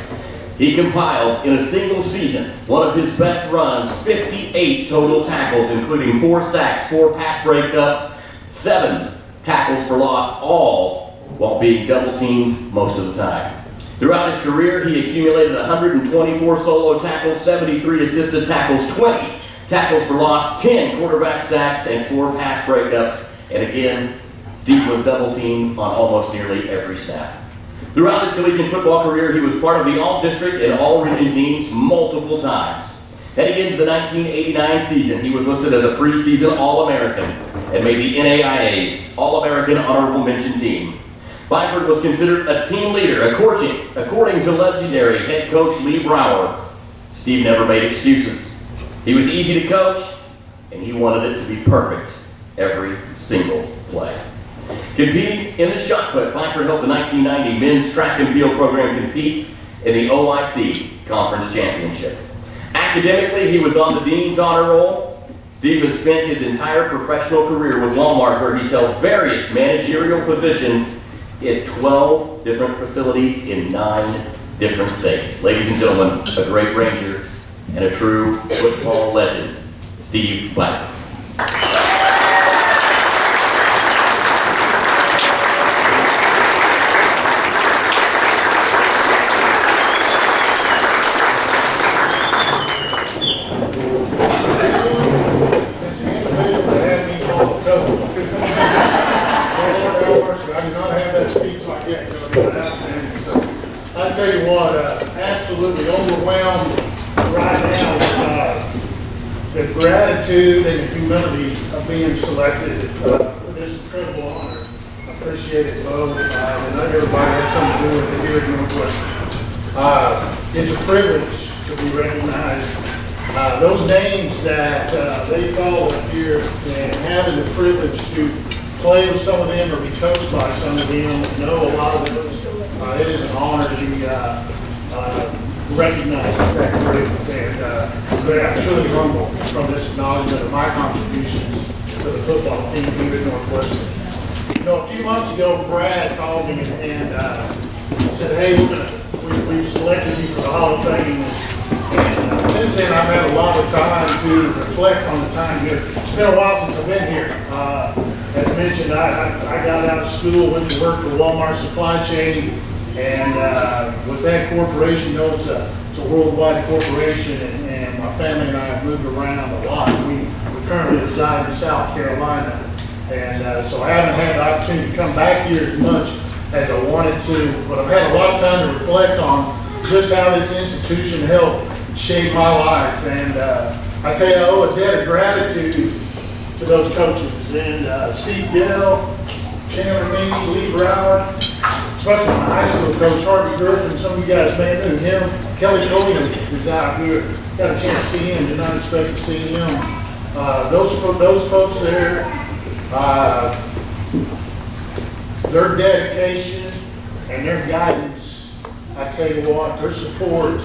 He compiled in a single season one of his best runs, 58 total tackles, including 4 sacks, 4 pass breakups, 7 tackles for loss, all while being double teamed most of the time. Throughout his career, he accumulated 124 solo tackles, 73 assisted tackles, 20 tackles for loss, 10 quarterback sacks, and 4 pass breakups. And again, Steve was double teamed on almost nearly every snap. Throughout his collegiate football career, he was part of the All-District and All-Region teams multiple times. Heading into the 1989 season, he was listed as a preseason All-American and made the NAIA's All-American Honorable Mention team. Byford was considered a team leader, according to legendary head coach Lee Brower. Steve never made excuses. He was easy to coach, and he wanted it to be perfect every single play. Competing in the shot put, Byford helped the 1990 men's track and field program compete in the OIC Conference Championship. Academically, he was on the Dean's Honor Roll. Steve has spent his entire professional career with Walmart, where he's held various managerial positions in 12 different facilities in 9 different states. Ladies and gentlemen, a great Ranger and a true football legend, Steve Byford. Absolutely overwhelmed right now with the gratitude and the humility of being selected for this incredible honor. I appreciate it both, and I know everybody has something to do with it here at Northwestern. It's a privilege to be recognized. Those names that they call up here, and having the privilege to play with some of them or be coached by some of them, know a lot of those, it is an honor to be recognized with that group, and I'm truly humble from this acknowledgement of my contributions to the football team here at Northwestern. You know, a few months ago, Brad called me and said, "Hey, we've selected you for the Hall of Fame." And since then, I've had a lot of time to reflect on the time here. It's been a while since I've been here. As mentioned, I got out of school, went to work for Walmart Supply Chain. And with that corporation, you know, it's a worldwide corporation, and my family and I have moved around a lot. We currently reside in South Carolina, and so I haven't had the opportunity to come back here as much as I wanted to, but I've had a lot of time to reflect on just how this institution helped shape my life. And I tell you, I owe a debt of gratitude to those coaches, and Steve Dell, Chandler Means, Lee Brower, especially my high school coach, Harvey Griffin. Some of you guys may know him. Kelly Cody is out here. Got a chance to see him. Did not expect to see him. Those folks there, their dedication and their guidance, I tell you what, their support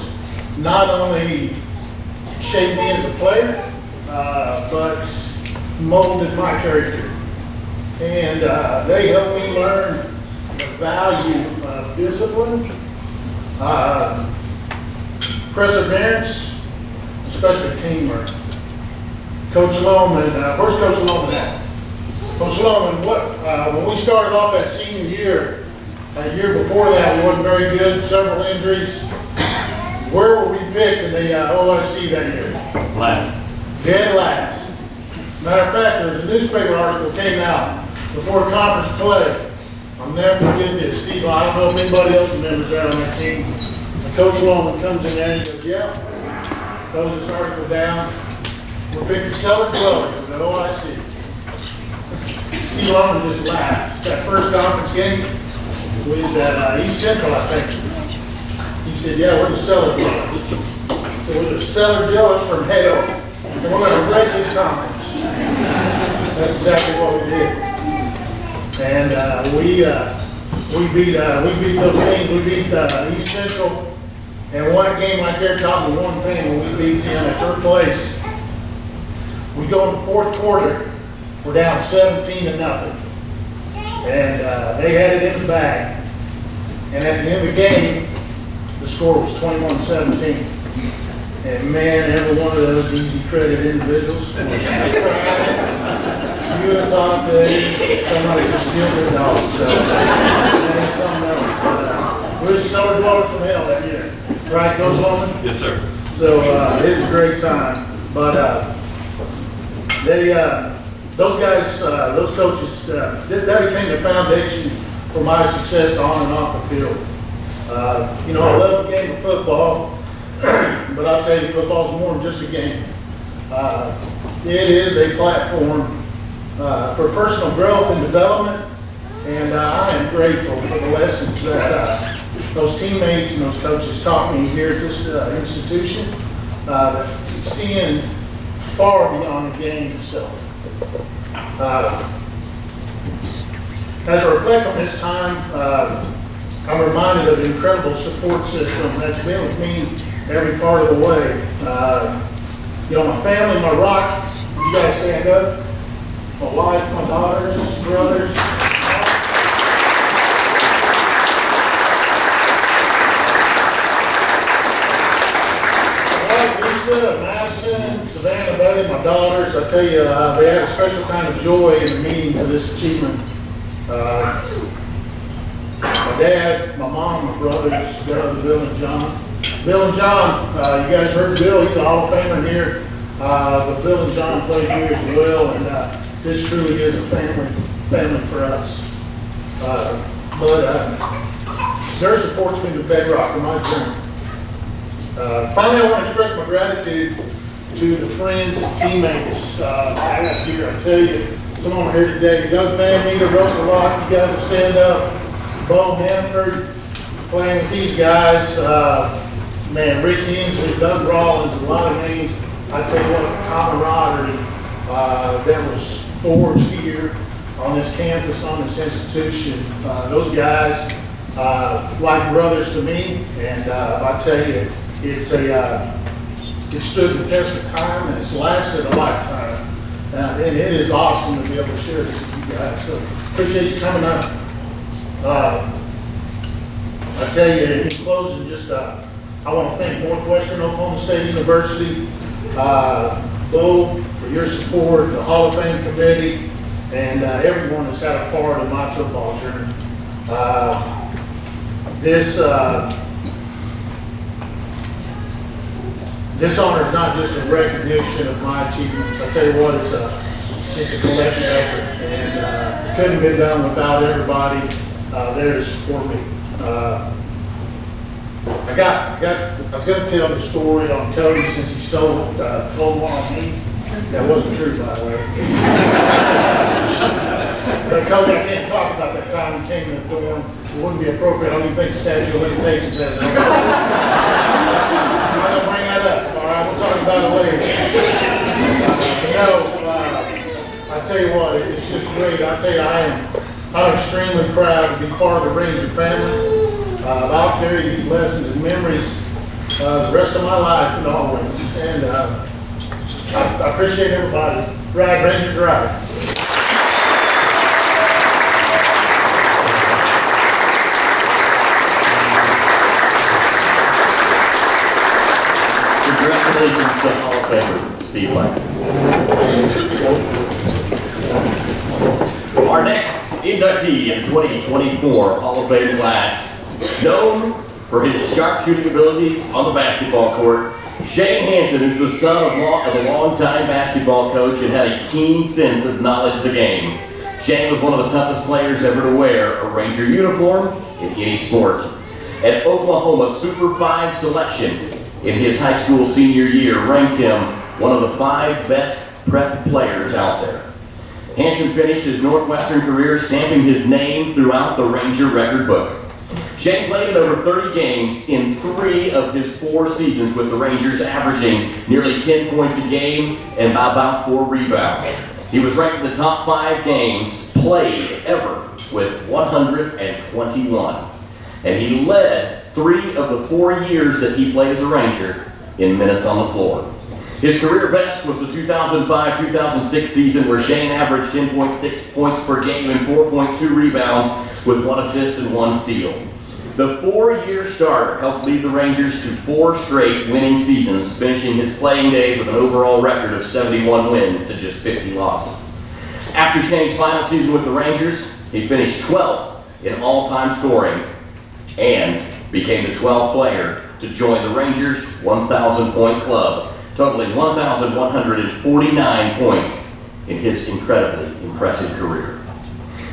not only shaped me as a player, but molded my character. And they helped me learn the value of discipline, perseverance, especially teamwork. Coach Loman, where's Coach Loman at? Coach Loman, when we started off that senior year, a year before that, we wasn't very good, several injuries. Where were we picked in the OSC that year? Last. Dead last. Matter of fact, there was a newspaper article came out before conference play. I'll never forget this. Steve, I don't know if anybody else remembers that on that team. And Coach Loman comes in there and he goes, yeah, throws this article down. We're picked the cellar dwellers of the OIC. Steve Loman just laughed. That first conference game was at East Central, I think. He said, yeah, we're the cellar dwellers. So we're the cellar dwellers from hell. And we're going to break this conference. That's exactly what we did. And we beat those teams. We beat East Central. And one game right there taught me one thing. When we beat them at third place, we go in the fourth quarter. We're down 17-0. And they had it in the bag. And at the end of the game, the score was 21-17. And man, every one of those easy credit individuals, you would have thought that somebody just killed their dog. So that is something else. But we're the cellar dwellers from hell that year. Right, Coach Loman? Yes, sir. So it was a great time. But those guys, those coaches, that became the foundation for my success on and off the field. You know, I love the game of football, but I'll tell you, football is more than just a game. It is a platform for personal growth and development, and I am grateful for the lessons that those teammates and those coaches taught me here at this institution that extend far beyond the game itself. As I reflect on this time, I'm reminded of the incredible support system that's been with me every part of the way. You know, my family, my rock, you guys stand up. My wife, my daughters, brothers. My wife, Lisa, Madison, Savannah, Betty, my daughters, I tell you, they had a special kind of joy in the meaning of this achievement. My dad, my mom, my brothers, Bill and John. Bill and John, you guys heard Bill, he's a Hall of Famer here. But Bill and John played here as well, and this truly is a family for us. Their support's been the bedrock of my journey. Finally, I want to express my gratitude to the friends and teammates I have here. I tell you, some of them are here today. Doug Van Meter, Russell Rock, you guys will stand up. Bo Hanford, playing with these guys. Man, Rick Hensley, Doug Rawlins, a lot of names. I tell you what, camaraderie that was forged here on this campus, on this institution. Those guys, like brothers to me, and I tell you, it stood the test of time, and it's lasted a lifetime. And it is awesome to be able to share this with you guys. So appreciate you coming up. I tell you, in closing, just I want to thank Northwestern Oklahoma State University, Bo, for your support, the Hall of Fame committee, and everyone that's had a part in my football journey. This honor is not just a recognition of my achievements. I tell you what, it's a collective effort, and it couldn't have been done without everybody there to support me. I was going to tell the story on Cody since he told one on me. That wasn't true, by the way. But Cody, I can't talk about that time he came in the dorm. It wouldn't be appropriate. I don't even think the statute of limitations has it. I'm going to bring that up. All right, we'll talk about it later. I tell you what, it's just great. I tell you, I'm extremely proud to be part of the Ranger family. I'll carry these lessons and memories the rest of my life and always. And I appreciate everybody. Ride, Rangers, ride. Congratulations to Hall of Famer Steve Black. Our next inductee in 2024 Hall of Fame class, known for his sharp shooting abilities on the basketball court, Shane Hansen is the son of a longtime basketball coach and had a keen sense of knowledge of the game. Shane was one of the toughest players ever to wear a Ranger uniform in any sport. An Oklahoma Super 5 selection in his high school senior year ranked him one of the 5 best prep players out there. Hansen finished his Northwestern career stamping his name throughout the Ranger record book. Shane played in over 30 games in 3 of his 4 seasons with the Rangers, averaging nearly 10 points a game and about 4 rebounds. He was ranked in the top 5 games played ever with 121. And he led 3 of the 4 years that he played as a Ranger in minutes on the floor. His career best was the 2005-2006 season where Shane averaged 10.6 points per game and 4.2 rebounds with 1 assist and 1 steal. The 4-year starter helped lead the Rangers to 4 straight winning seasons, finishing his playing days with an overall record of 71 wins to just 50 losses. After Shane's final season with the Rangers, he finished 12th in all-time scoring and became the 12th player to join the Rangers' 1,000-point club, totaling 1,149 points in his incredibly impressive career.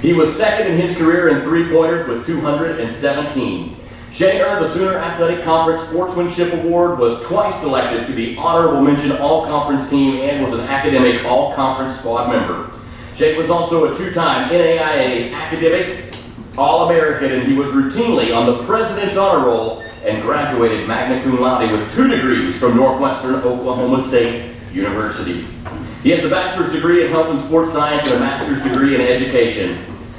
He was second in his career in three-pointers with 217. Shane earned the Sooner Athletic Conference Sportsmanship Award, was twice selected to the Honorable Mention All-Conference team, and was an academic All-Conference squad member. Shane was also a 2-time NAIA academic All-American, and he was routinely on the President's Honor Roll and graduated magna cum laude with 2 degrees from Northwestern Oklahoma State University. He has a bachelor's degree in health and sports science and a master's degree in education.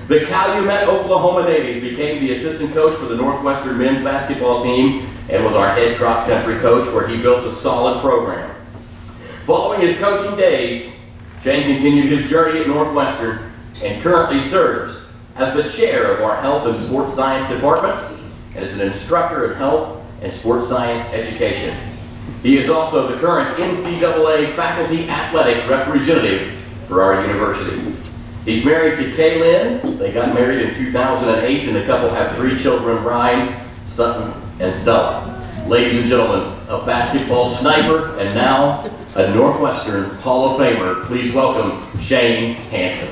The Calumet Oklahoma Native became the assistant coach for the Northwestern men's basketball team and was our head cross-country coach, where he built a solid program. Following his coaching days, Shane continued his journey at Northwestern and currently serves as the chair of our health and sports science department and is an instructor in health and sports science education. He is also the current NCAA faculty athletic representative for our university. He's married to Kaylin. They got married in 2008, and the couple have 3 children, Ryan, Sutton, and Stella. Ladies and gentlemen, a basketball sniper and now a Northwestern Hall of Famer, please welcome Shane Hansen.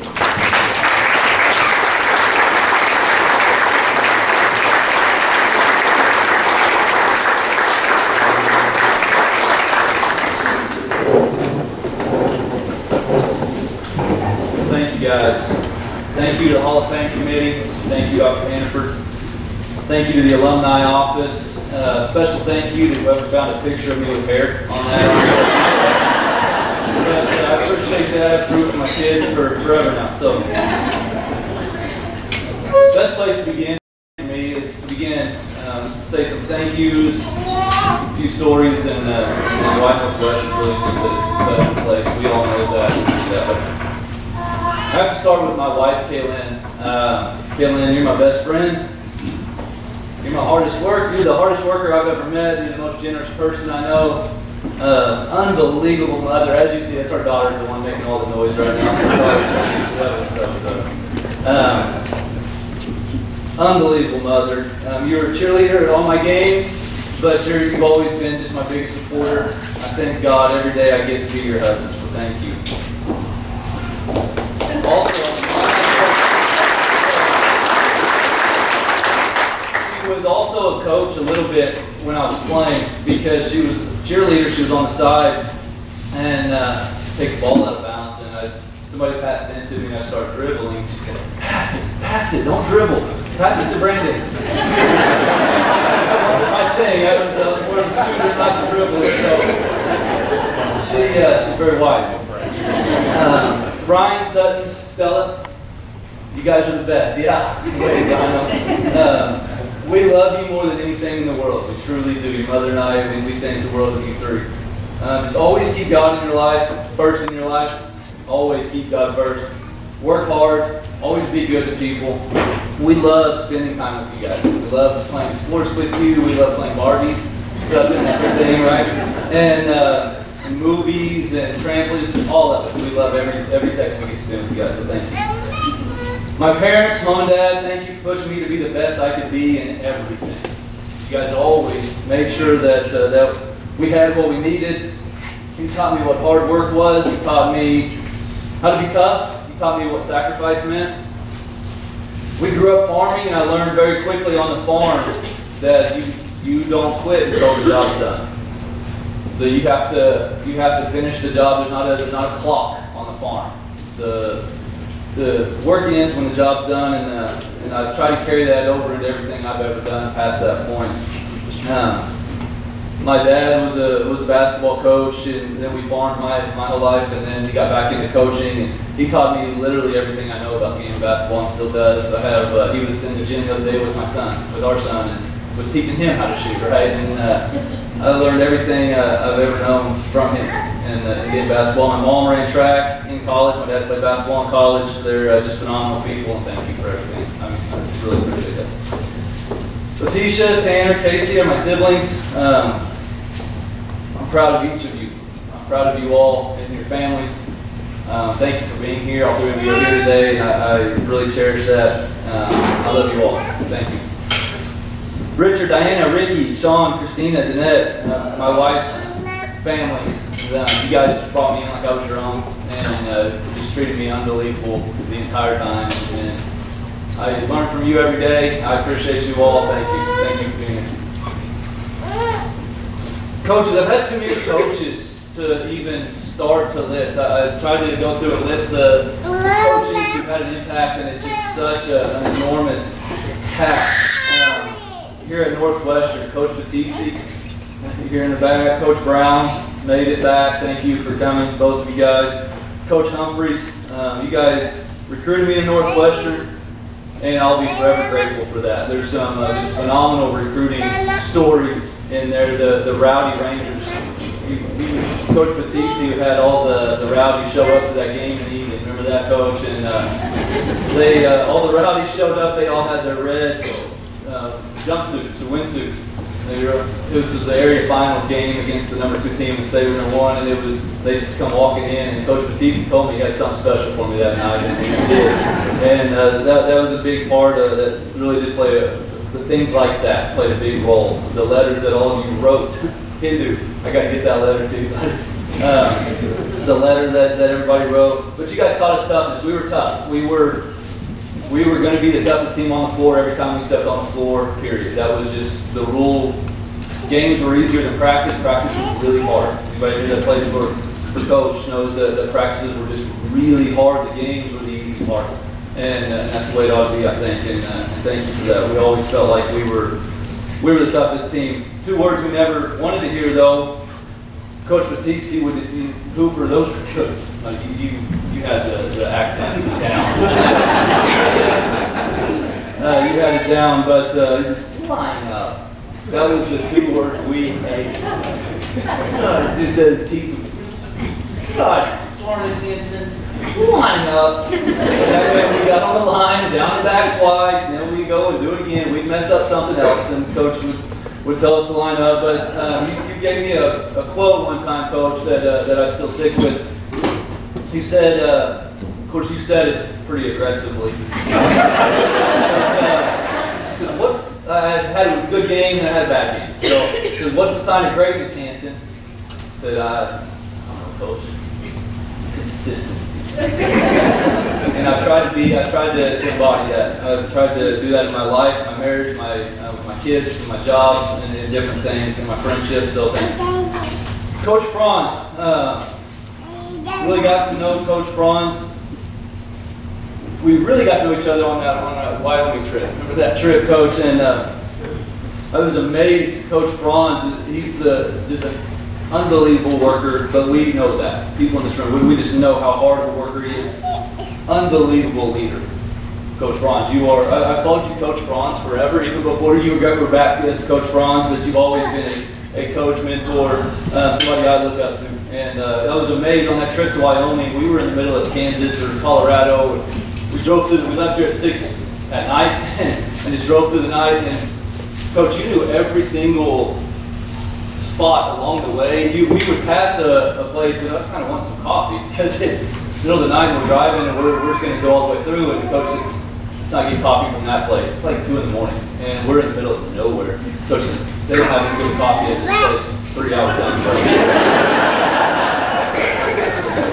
Guys, thank you to the Hall of Fame Committee. Thank you, Dr. Hannaford. Thank you to the Alumni Office. Special thank you to whoever found a picture of me with hair on that. But, I appreciate that. I've proved for my kids for forever now. So, best place to begin for me is to say some thank yous, a few stories, and my wife will bless you really because it's a special place. We all know that. I have to start with my wife, Kaylin. Kaylin, you're my best friend. You're my hardest worker. You're the hardest worker I've ever met. You're the most generous person I know. Unbelievable mother. As you see, that's our daughter, the one making all the noise right now. Unbelievable mother. You were a cheerleader at all my games, but you've always been just my biggest supporter. I thank God every day I get to be your husband, so thank you. Also, she was also a coach a little bit when I was playing because she was a cheerleader. She was on the side and take the ball out of bounds, and somebody passed it into me and I started dribbling. She said, pass it, don't dribble. Pass it to Brandon. That wasn't my thing. I was more of a shooter, not the dribbler. So she's very wise. Ryan, Sutton, Stella, you guys are the best. Yeah, way to go. We love you more than anything in the world. We truly do. Your mother and I, we thank the world of you three. Just always keep God in your life, first in your life. Always keep God first. Work hard. Always be good to people. We love spending time with you guys. We love playing sports with you. We love playing Barbies. So that's everything, right? And movies and trampolines, all of it. We love every second we get to spend with you guys. So thank you. My parents, mom and dad, thank you for pushing me to be the best I could be in everything. You guys always made sure that we had what we needed. You taught me what hard work was. You taught me how to be tough. You taught me what sacrifice meant. We grew up farming, and I learned very quickly on the farm that you don't quit until the job's done. That you have to finish the job. There's not a clock on the farm. The work ends when the job's done, and I've tried to carry that over into everything I've ever done past that point. My dad was a basketball coach, and then we farmed my whole life, and then he got back into coaching, and he taught me literally everything I know about the game of basketball and still does. He was in the gym the other day with our son, and was teaching him how to shoot, right? And I learned everything I've ever known from him in game basketball. My mom ran track in college. My dad played basketball in college. They're just phenomenal people, and thank you for everything. I just really appreciate that. Letitia, Tanner, Casey are my siblings. I'm proud of each of you. I'm proud of you all and your families. Thank you for being here. All three of you are here today, and I really cherish that. I love you all. Thank you. Richard, Diana, Ricky, Sean, Christina, Danette, my wife's family. You guys brought me in like I was your own, and just treated me unbelievable the entire time. And I learn from you every day. I appreciate you all. Thank you. Thank you for being here. Coaches, I've had too many coaches to even start to list. I tried to go through a list of coaches who've had an impact, and it's just such an enormous task. Here at Northwestern, Coach Batisi, here in the back, Coach Brown made it back. Thank you for coming, both of you guys. Coach Humphreys, you guys recruited me to Northwestern, and I'll be forever grateful for that. There's some just phenomenal recruiting stories in there. The Rowdy Rangers, Coach Batisi had all the Rowdies show up to that game in Eagan. Remember that, Coach? And all the Rowdies showed up. They all had their red jumpsuits or windsuits. This was the area finals game against the number 2 team in state number 1, and they just come walking in, and Coach Batiste told me he had something special for me that night, and he did. And that was a big part of that. Really did play the things like that played a big role. The letters that all of you wrote, Hindu. I got to get that letter too. The letter that everybody wrote. But you guys taught us toughness. We were tough. We were going to be the toughest team on the floor every time we stepped on the floor, period. That was just the rule. Games were easier than practice. Practice was really hard. Anybody that played for Coach knows that practices were just really hard. The games were the easy part. And that's the way it ought to be, I think. And thank you for that. We always felt like we were the toughest team. 2 words we never wanted to hear, though. Coach Batiste would just need Hooper. Those were good. You had the accent down. You had it down, but just line up. That was the 2 words we hated. The teeth. God, Florence Hansen, line up. That way we got on the line, down and back twice, and then we go and do it again. We'd mess up something else, and Coach would tell us to line up. But you gave me a quote one time, Coach, that I still stick with. You said, of course, you said it pretty aggressively. I had a good game and I had a bad game. So what's the sign of greatness, Hansen? I said, I don't know, Coach. Consistency. And I tried to embody that. I've tried to do that in my life, my marriage, with my kids, my jobs, and in different things, and my friendships. So thank you. Coach Franz. Really got to know Coach Franz. We really got to know each other on a Wyoming trip. Remember that trip, Coach? And I was amazed. Coach Franz, he's just an unbelievable worker, but we know that. People in this room, we just know how hard of a worker he is. Unbelievable leader. Coach Franz. You are, I've called you Coach Franz forever, even before you were back as Coach Franz, but you've always been a coach, mentor, somebody I look up to. And that was amazing on that trip to Wyoming. We were in the middle of Kansas or Colorado. We left here at 6 at night and just drove through the night. And Coach, you knew every single spot along the way. We would pass a place, but I just kind of want some coffee because it's middle of the night and we're driving and we're just going to go all the way through. And the coach said, let's not get coffee from that place. It's like 2 in the morning and we're in the middle of nowhere. Coach said, they don't have any good coffee at this place 3 hours down the road.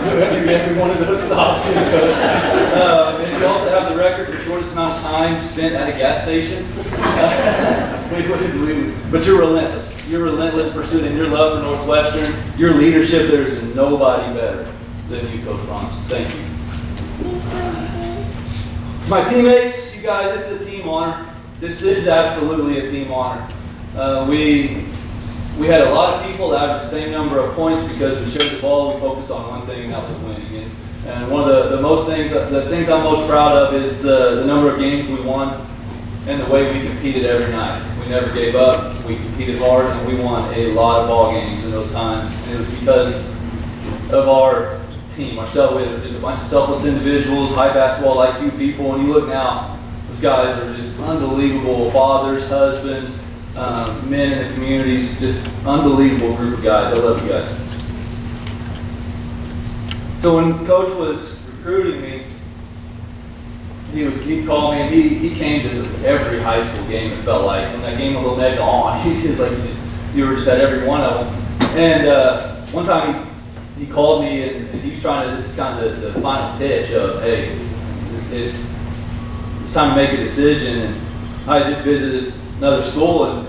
You have to get every one of those stops, too, Coach. And you also have the record for the shortest amount of time spent at a gas station. But you're relentless. You're relentless pursuing your love for Northwestern, your leadership. There's nobody better than you, Coach Franz. Thank you. My teammates, you guys, this is a team honor. This is absolutely a team honor. We had a lot of people that had the same number of points because we shared the ball. We focused on one thing, and that was winning. And one of the things I'm most proud of is the number of games we won and the way we competed every night. We never gave up. We competed hard, and we won a lot of ball games in those times. And it was because of our team. There's a bunch of selfless individuals, high basketball IQ people, and you look now, those guys are just unbelievable fathers, husbands, men in the communities, just unbelievable group of guys. I love you guys. So when Coach was recruiting me, he called me and he came to every high school game, it felt like. When that game of Omega on, you were just at every one of them. And one time he called me and he was trying to, this is kind of the final pitch of, hey, it's time to make a decision. And I just visited another school and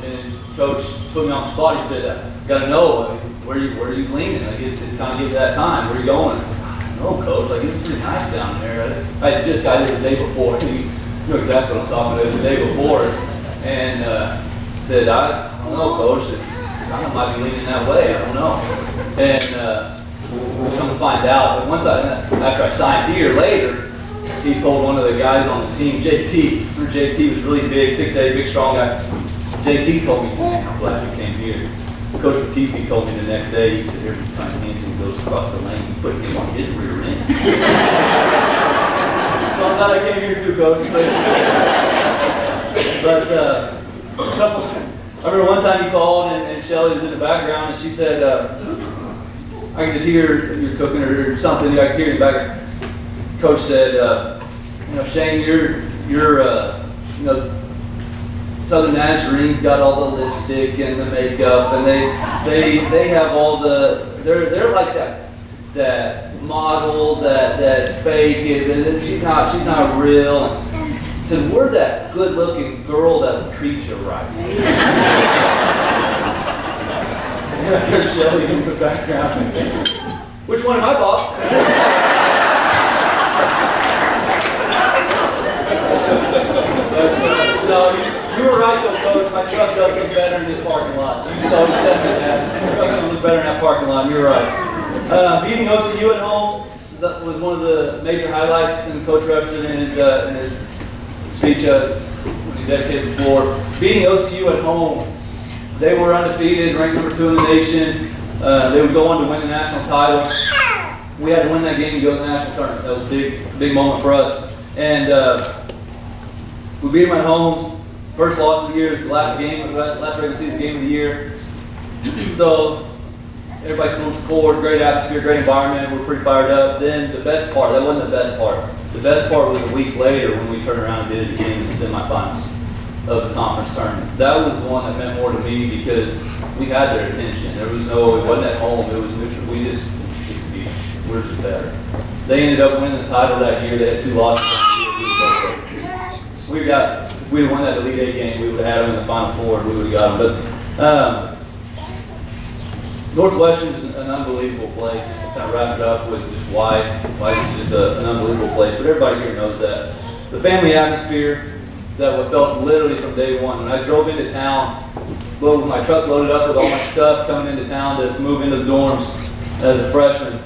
Coach put me on the spot. He said, got to know, where are you leaning? Like it's kind of getting to that time. Where are you going? I said, I don't know, Coach. Like it's pretty nice down there. I just got here the day before. You know exactly what I'm talking about. The day before, and said, I don't know, Coach. I might be leaning that way. I don't know. And we'll come to find out. But after I signed here later, he told one of the guys on the team, JT. JT was really big, 6'8", big, strong guy. JT told me, he said, man, I'm glad you came here. Coach Batiste told me the next day, he said, every time Hansen goes across the lane, he put him on his rear end. So I'm glad I came here too, Coach. I remember one time he called and Shelly was in the background and she said, I can just hear you're cooking or something, I can hear you in the background. Coach said, Shane, Southern Nazarenes got all the lipstick and the makeup, and they have all they're like that model that's fake, and she's not real. And so we're that good-looking girl that will treat you right. There's Shelly in the background. Which one am I, Bob? No, you were right though, Coach. My truck does look better in this parking lot. You can always tell me that. My truck does look better in that parking lot. You're right. Beating OCU at home that was one of the major highlights, and Coach represented in his speech when he dedicated the floor. Beating OCU at home, they were undefeated, ranked number 2 in the nation. They would go on to win the national title. We had to win that game and go to the national tournament. That was a big moment for us. And we beat them at home. First loss of the year is the last regular season game of the year. So everybody storms forward, great atmosphere, great environment. We're pretty fired up. Then the best part, that wasn't the best part. The best part was a week later when we turned around and did it again in the semifinals of the conference tournament. That was the one that meant more to me because we had their attention. It wasn't at home, it was neutral. We're just better. They ended up winning the title that year. They had 2 losses that year. If we had won that Elite 8 game, we would have had them in the Final Four, we would have got them. But Northwestern is an unbelievable place. I'll kind of wrap it up with just why this is just an unbelievable place. But everybody here knows that. The family atmosphere that we felt literally from day one. When I drove into town, with my truck loaded up with all my stuff, coming into town to move into the dorms as a freshman,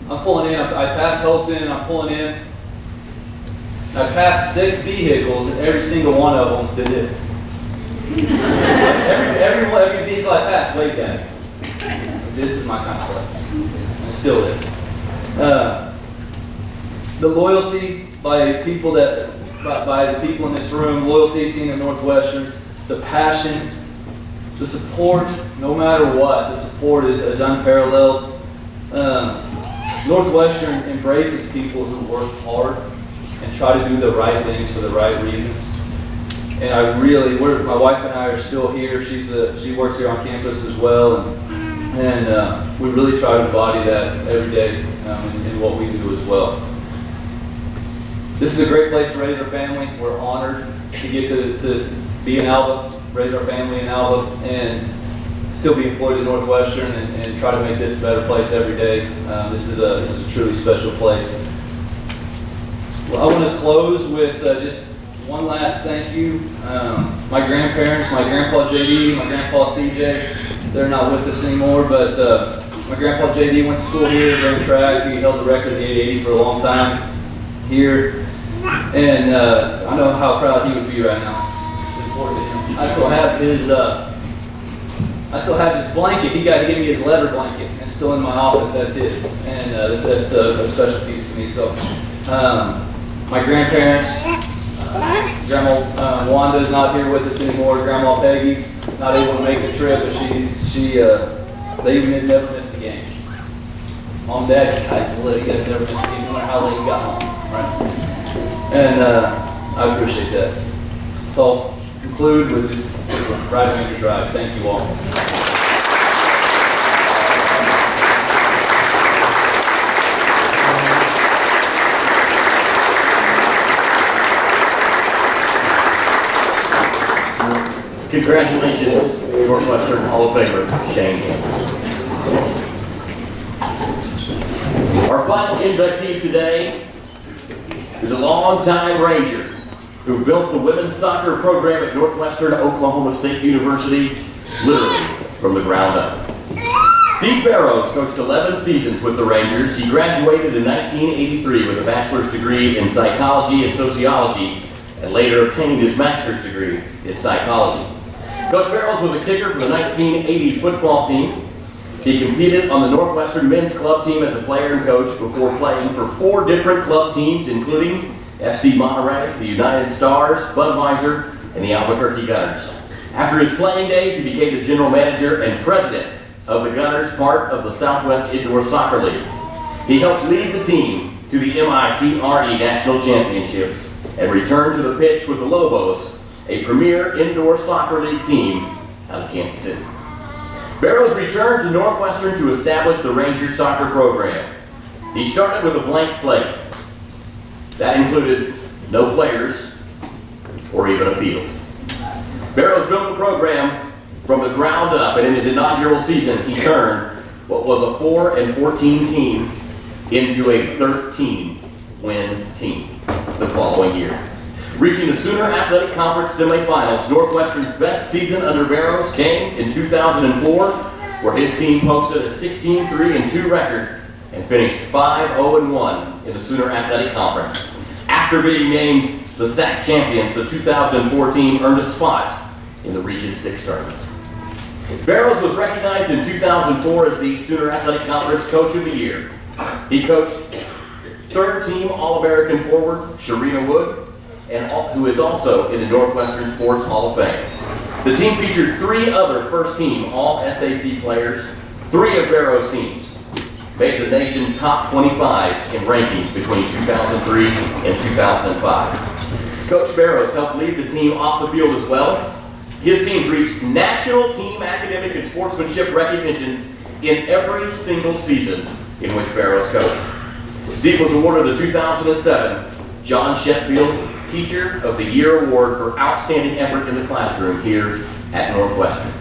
I'm pulling in. I pass Hopeton, I'm pulling in. I passed 6 vehicles, and every single one of them did this. every vehicle I passed waved at me. This is my kind of place. It still is. The loyalty by the people in this room, loyalty seen at Northwestern, the passion, the support, no matter what, the support is unparalleled. Northwestern embraces people who work hard and try to do the right things for the right reasons. And my wife and I are still here. She works here on campus as well, and we really try to embody that every day in what we do as well. This is a great place to raise our family. We're honored to get to be in Alva, raise our family in Alva, and still be employed at Northwestern and try to make this a better place every day. This is a truly special place. Well, I want to close with just one last thank you. My grandparents, my grandpa JD, my grandpa CJ, they're not with us anymore, but my grandpa JD went to school here, ran track. He held the record in the 880 for a long time here. And I know how proud he would be right now. I still have his blanket. He gave me his leather blanket, and it's still in my office. That's his, and that's a special piece to me. So, my grandparents, Grandma Wanda's not here with us anymore. Grandma Peggy's not able to make the trip, but they even never missed a game. Mom, Dad, you guys never missed a game, no matter how late you got home, right? And I appreciate that. So I'll conclude with just Ride Ranger Drive. Thank you all. Congratulations, Northwestern Hall of Famer, Shane Hansen. Our final inductee today is a longtime Ranger who built the women's soccer program at Northwestern Oklahoma State University, literally from the ground up. Steve Barrows coached 11 seasons with the Rangers. He graduated in 1983 with a bachelor's degree in psychology and sociology, and later obtained his master's degree in psychology. Coach Barrows was a kicker for the 1980 football team. He competed on the Northwestern men's club team as a player and coach before playing for 4 different club teams, including FC Monterey, the United Stars, Budweiser, and the Albuquerque Gunners. After his playing days, he became the general manager and president of the Gunners, part of the Southwest Indoor Soccer League. He helped lead the team to the MITRE National Championships and returned to the pitch with the Lobos, a premier indoor soccer league team out of Kansas City. Barrows returned to Northwestern to establish the Rangers soccer program. He started with a blank slate. That included no players or even a field. Barrows built the program from the ground up, and in his inaugural season, he turned what was a 4-14 team into a 13-win team the following year. Reaching the Sooner Athletic Conference semifinals, Northwestern's best season under Barrows came in 2004, where his team posted a 16-3-2 record and finished 5-0-1 in the Sooner Athletic Conference. After being named the SAC champions, the 2004 team earned a spot in the Region 6 tournament. Barrows was recognized in 2004 as the Sooner Athletic Conference Coach of the Year. He coached third-team All-American forward Sharina Wood, who is also in the Northwestern Sports Hall of Fame. The team featured 3 other first-team All-SAC players. 3 of Barrows' teams made the nation's top 25 in rankings between 2003 and 2005. Coach Barrows helped lead the team off the field as well. His teams reached national team academic and sportsmanship recognitions in every single season in which Barrows coached. Steve was awarded the 2007 John Sheffield Teacher of the Year Award for outstanding effort in the classroom here at Northwestern.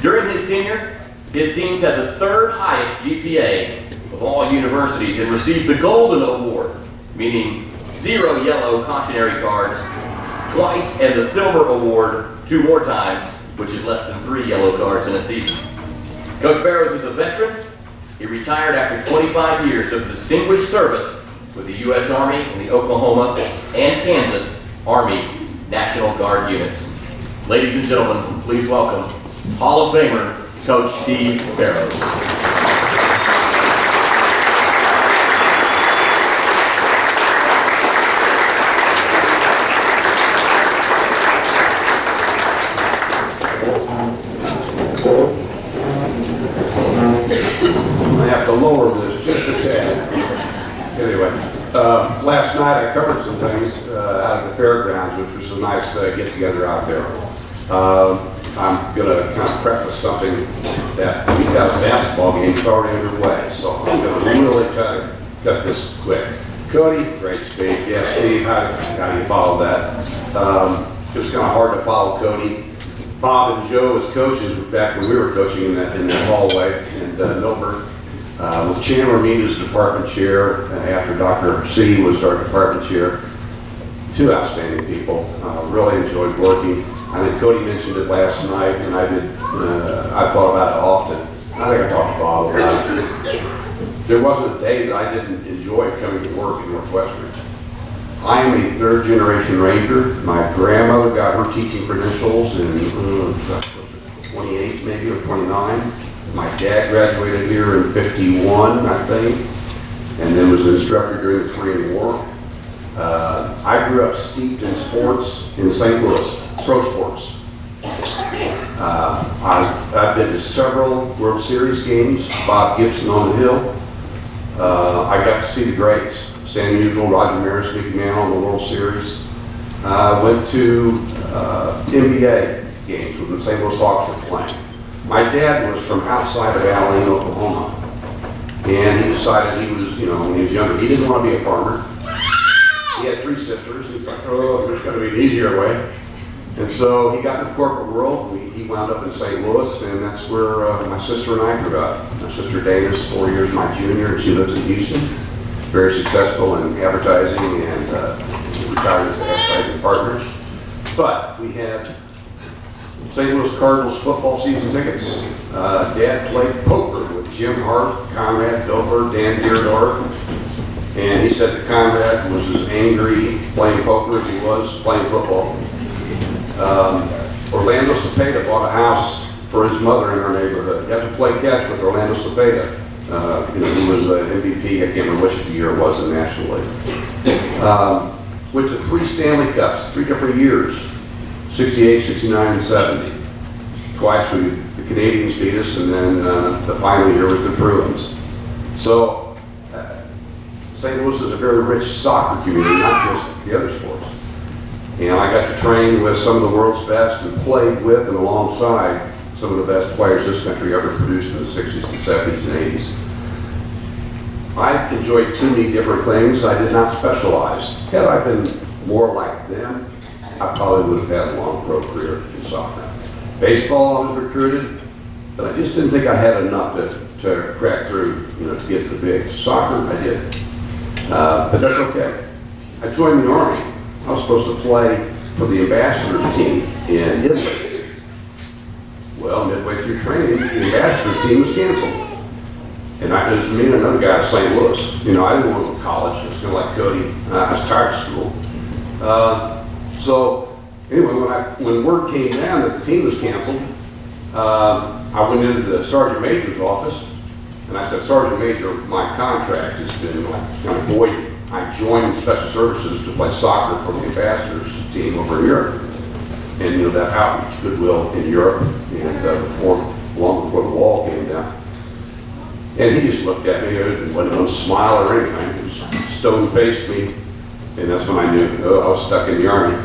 During his tenure, his teams had the 3rd highest GPA of all universities and received the Golden Award, meaning 0 yellow cautionary cards, twice, and the Silver Award 2 more times, which is less than 3 yellow cards in a season. Coach Barrows is a veteran. He retired after 25 years of distinguished service with the U.S. Army and the Oklahoma and Kansas Army National Guard units. Ladies and gentlemen, please welcome Hall of Famer Coach Steve Barrows. I have to lower this just a tad. Anyway, last night I covered some things out of the fairgrounds, which was a nice get-together out there. I'm going to kind of preface something that we've got a basketball game already underway, so I'm going to really try to cut this quick. Cody, great speak. Yeah, Steve, how do you follow that? It was kind of hard to follow Cody. Bob and Joe as coaches back when we were coaching in that hallway in Milford. With Chandler Mead as department chair, after Dr. C was our department chair. Two outstanding people. Really enjoyed working. I think Cody mentioned it last night, and I thought about it often. I think I talked to Bob about it. There wasn't a day that I didn't enjoy coming to work at Northwestern. I am a third-generation Ranger. My grandmother got her teaching credentials in 28 maybe, or 29. My dad graduated here in 51, I think, and then was an instructor during the Korean War. I grew up steeped in sports in St. Louis, pro sports. I've been to several World Series games, Bob Gibson on the Hill. I got to see the greats, Stan Musial, Roger Maris, Mickey Mantle on the World Series. Went to NBA games when the St. Louis Hawks were playing. My dad was from outside of Abilene, Oklahoma, and he decided when he was younger, he didn't want to be a farmer. He had 3 sisters. He's like, oh, there's got to be an easier way. And so he got in the corporate world. He wound up in St. Louis, and that's where my sister and I grew up. My sister Dana's 4 years my junior, and she lives in Houston. Very successful in advertising and retired as an advertising partner. But we had St. Louis Cardinals football season tickets. Dad played poker with Jim Hart, Conrad Dover, Dan Dierdorf, and he said that Conrad was as angry playing poker as he was playing football. Orlando Cepeda bought a house for his mother in our neighborhood. He got to play catch with Orlando Cepeda. He was an MVP, I can't remember which year it was in the National League. Went to 3 Stanley Cups, 3 different years. 68, 69, and 70. Twice the Canadians beat us, and then the final year was the Bruins. So St. Louis is a very rich soccer community, not just the other sports. And I got to train with some of the world's best and played with and alongside some of the best players this country ever produced in the 60s and 70s and 80s. I enjoyed too many different things. I did not specialize. Had I been more like them, I probably would have had a long pro career in soccer. Baseball, I was recruited, but I just didn't think I had enough to crack through, to get to the big. Soccer, I did. But that's okay. I joined the Army. I was supposed to play for the ambassadors team in Italy. Well, midway through training, the ambassadors team was canceled. And it was me and another guy at St. Louis. I didn't want to go to college. It was kind of like Cody. I was tired of school. So anyway, when word came down that the team was canceled, I went into the Sergeant Major's office, and I said, Sergeant Major, my contract has been kind of voided. I joined Special Services to play soccer for the ambassadors team over in Europe. And that outreach goodwill in Europe, and long before the wall came down. And he just looked at me and wasn't going to smile or anything. He just stone-faced me. And that's when I knew, I was stuck in the Army.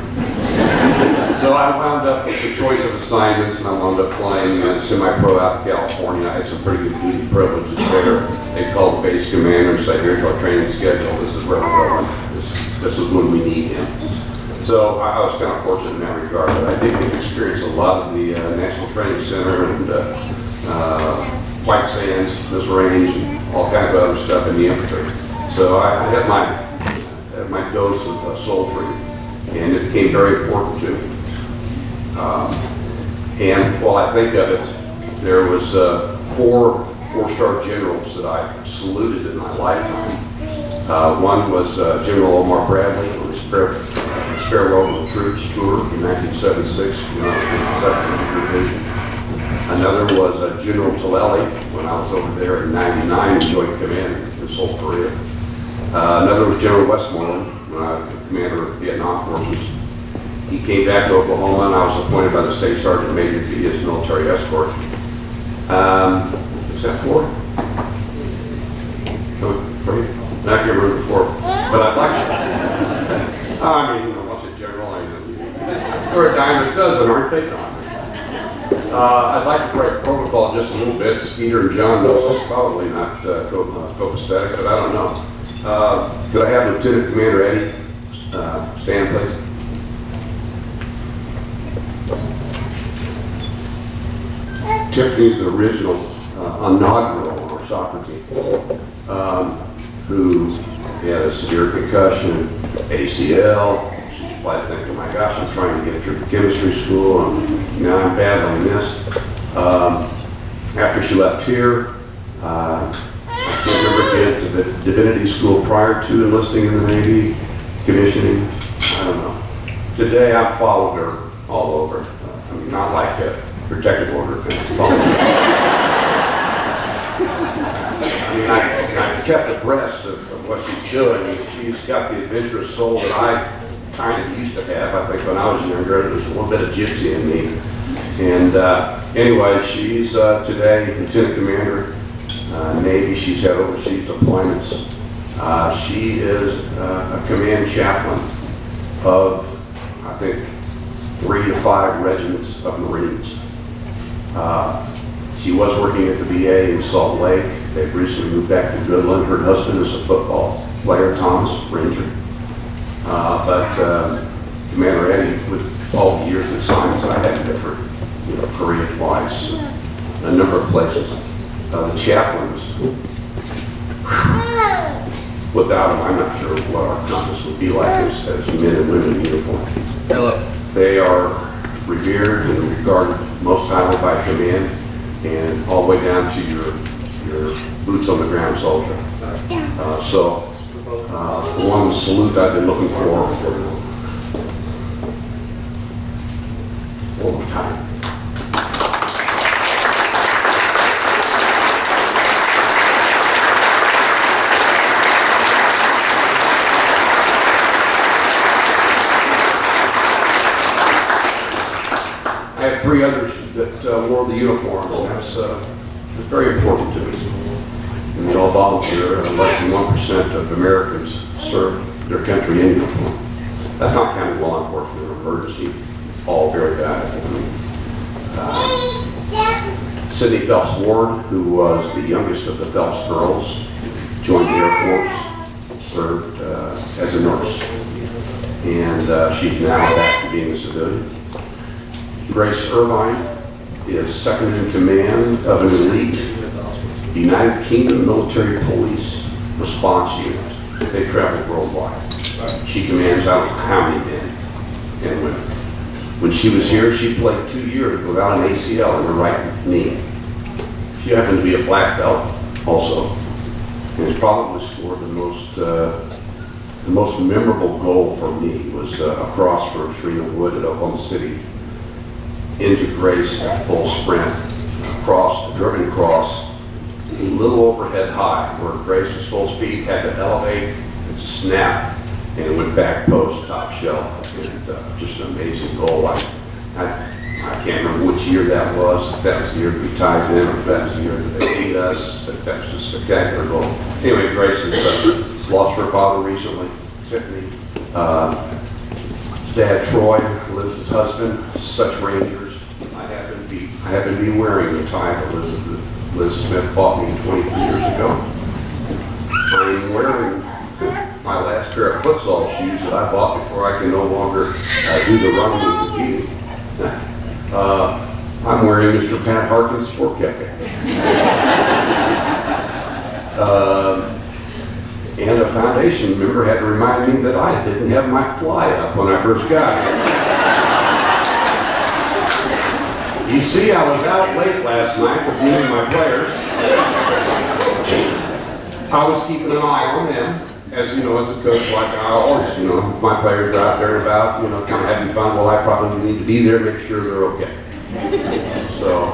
So I wound up with the choice of assignments, and I wound up playing semi-pro out in California. I had some pretty good duty privileges there. They called the base commander and said, here's our training schedule. This is where we're going. This is when we need him. So I was kind of fortunate in that regard. But I did experience a lot of the National Training Center and White Sands, this range, and all kinds of other stuff in the infantry. So I had my dose of soldiering, and it became very important to me. And while I think of it, there was 4 4-star generals that I saluted in my lifetime. One was General Omar Bradley on his farewell of the troops tour in 1976 when I was in the 2nd Division. Another was General Tillelli when I was over there in '99 and joined command in Seoul, Korea. Another was General Westmoreland when I was the commander of Vietnam forces. He came back to Oklahoma and I was appointed by the State Sergeant Major to be his military escort. Is that 4? No, 3? I can't remember the 4th. But I'd like to. I mean, what's a general? We're a dime a dozen, aren't they? I'd like to break protocol just a little bit. Skeeter and John know this is probably not copacetic, but I don't know. Could I have Lieutenant Commander Eddie stand, please? Tiffany's the original inaugural on our soccer team, who had a severe concussion, ACL. She's probably thinking, my gosh, I'm trying to get through chemistry school, and now I'm battling this. After she left here, I can't remember if she went to the divinity school prior to enlisting in the Navy, commissioning, I don't know. Today, I've followed her all over. I mean, not like a protective order. I mean, I've kept abreast of what she's doing. She's got the adventurous soul that I kind of used to have. I think when I was younger, there was a little bit of gypsy in me. And anyway, she's today Lieutenant Commander, Navy. She's had overseas deployments. She is a command chaplain of, I think, 3 to 5 regiments of Marines. She was working at the VA in Salt Lake. They've recently moved back to Goodland. Her husband is a football player, Thomas Ranger. But Commander Eddie, with all the years of science I had different, Korea twice, a number of places. The chaplains, without them, I'm not sure what our campus would be like as men and women in uniform. Hello. They are revered and regarded most highly by command, and all the way down to your boots on the ground soldier. So, one salute I've been looking for a long time. I have 3 others that wore the uniform, and that's very important to me. And they all volunteer, and less than 1% of Americans serve their country in uniform. That's not counting law enforcement or emergency, all very valuable. Sydney Phelps Ward, who was the youngest of the Phelps girls, joined the Air Force, served as a nurse, and she's now back to being a civilian. Grace Irvine is second in command of an elite United Kingdom military police response unit. They travel worldwide. She commands I don't know how many men and women. When she was here, she played 2 years without an ACL in her right knee. She happened to be a black belt also, and has probably scored the most memorable goal for me was across from Shrina Wood at Oklahoma City into Grace at full sprint, driven across, a little overhead high, where Grace was full speed, had to elevate and snap, and it went back post, top shelf. And, just an amazing goal. I can't remember which year that was, if that was the year that we tied in, or if that was the year that they beat us, but that was a spectacular goal. Anyway, Grace has lost her father recently, Tiffany. Dad Troy, Liz's husband, such Rangers. I happen to be wearing the tie that Liz Smith bought me 23 years ago. I'm wearing my last pair of futsal shoes that I bought before I can no longer do the running with the beating. I'm wearing Mr. Pat Harkin's sport jacket. And a foundation member had to remind me that I didn't have my fly up when I first got here. You see, I was out late last night reviewing my players. I was keeping an eye on them as you know, as a coach, like I always, you know, my players are out there about, you know, kind of having fun. Well, I probably need to be there, make sure they're okay. So,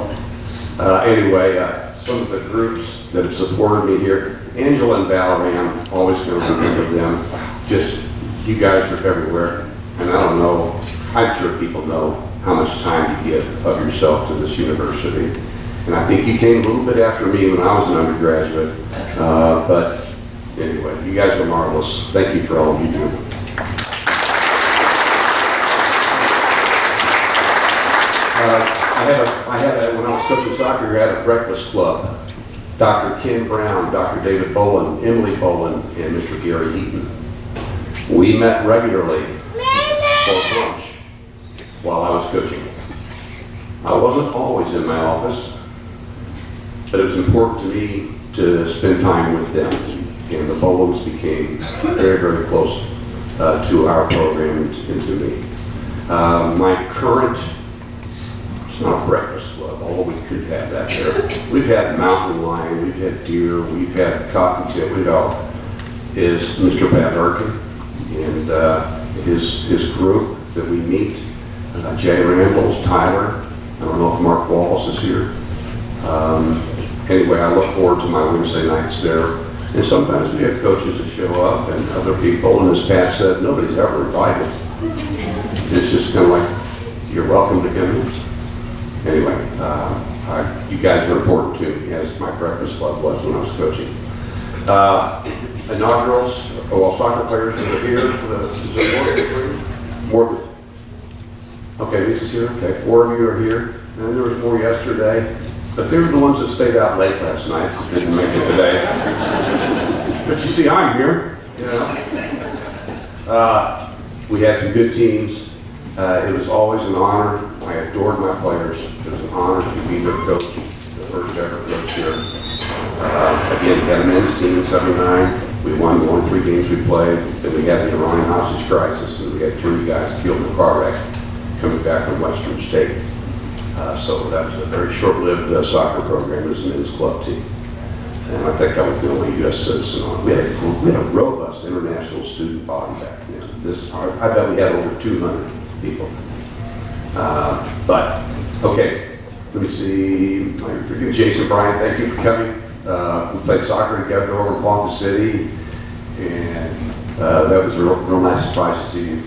anyway, some of the groups that have supported me here, Angela and Valerie, I'm always going to remember them. Just, you guys are everywhere. And I don't know, I'm sure people know how much time you give of yourself to this university. And I think you came a little bit after me when I was an undergraduate. But anyway, you guys are marvelous. Thank you for all you do. When I was coaching soccer, I had a breakfast club. Dr. Ken Brown, Dr. David Bowen, Emily Bowen, and Mr. Gary Eaton. We met regularly for lunch while I was coaching. I wasn't always in my office, but it was important to me to spend time with them. And the Bowens became very, very close to our program and to me. My current, it's not a breakfast club, although we could have that there. We've had mountain lion, we've had deer, we've had cottontail, we've all, is Mr. Pat Arkin and his group that we meet. Jay Rambles, Tyler, I don't know if Mark Wallace is here. Anyway, I look forward to my Wednesday nights there. And sometimes we have coaches that show up and other people, and as Pat said, nobody's ever invited. It's just kind of like, you're welcome to come in. Anyway, you guys are important to me, as my breakfast club was when I was coaching. Inaugurals, well, soccer players that are here. Is there more? Okay, this is here. Okay, 4 of you are here. And there was more yesterday. But they were the ones that stayed out late last night. Didn't make it today. But you see, I'm here. You know. We had some good teams. It was always an honor. I adored my players. It was an honor to be their coach, the first ever coach here. Again, we had a men's team in '79. We won the only 3 games we played. Then we had the Iranian hostage crisis, and we had 3 guys killed in a car wreck coming back from Western State. So that was a very short-lived soccer program. It was a men's club team. And I think I was the only U.S. citizen on it. We had a robust international student body back then. I bet we had over 200 people. But, okay, let me see. Jason Bryant, thank you for coming. We played soccer together over in Ponca City. And that was a real nice surprise to see you.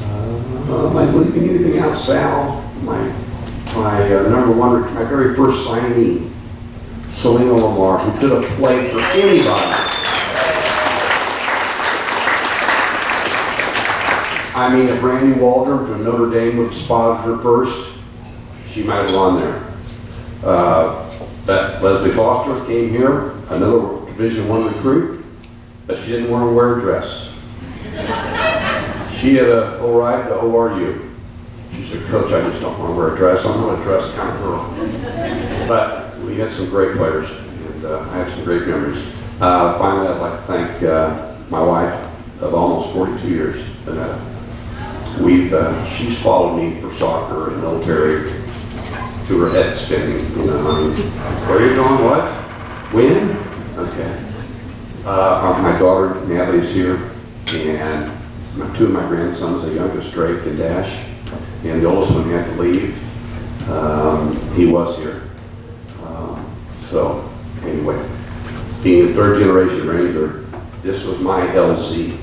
Am I leaving anything out? Sal, my number one, my very first signee, Selena Lamar, who could have played for anybody. I mean, if Randy Waldron from Notre Dame would have spotted her first, she might have gone there. But Leslie Foster came here, another Division I recruit, but she didn't want to wear a dress. She had a full ride to ORU. She said, Coach, I just don't want to wear a dress. I'm not a dress kind of girl. But we had some great players, and I had some great memories. Finally, I'd like to thank my wife of almost 42 years, Vanetta. She's followed me for soccer and military to her head spinning. You know, where are you going? What? When? Okay. My daughter Natalie is here, and 2 of my grandsons, the youngest Drake and Dash, and the oldest one had to leave. He was here. So anyway, being a 3rd generation Ranger, this was my LZ.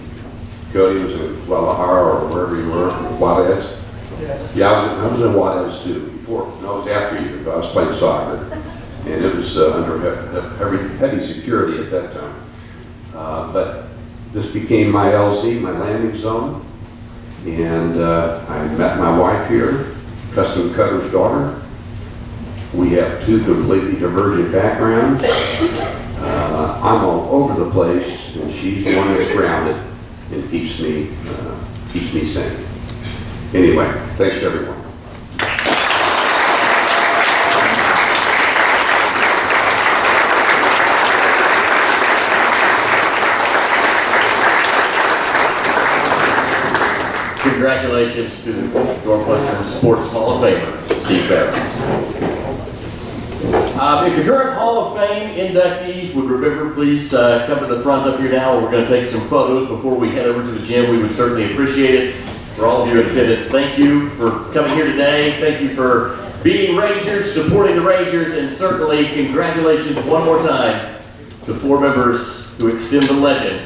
Cody was in Guadalajara or wherever you were, Juarez. Yes. Yeah, I was in Juarez too before. No, it was after you. I was playing soccer, and it was under heavy security at that time. But this became my LZ, my landing zone, and I met my wife here, custom cutter's daughter. We have 2 completely divergent backgrounds. I'm all over the place, and she's the one that's grounded and keeps me sane. Anyway, thanks everyone. Congratulations to Northwestern Sports Hall of Famer, Steve Barrows. If the current Hall of Fame inductees would remember, please come to the front up here now. We're going to take some photos before we head over to the gym. We would certainly appreciate it. For all of you in attendance, thank you for coming here today. Thank you for being Rangers, supporting the Rangers, and certainly congratulations one more time to 4 members who extend the legend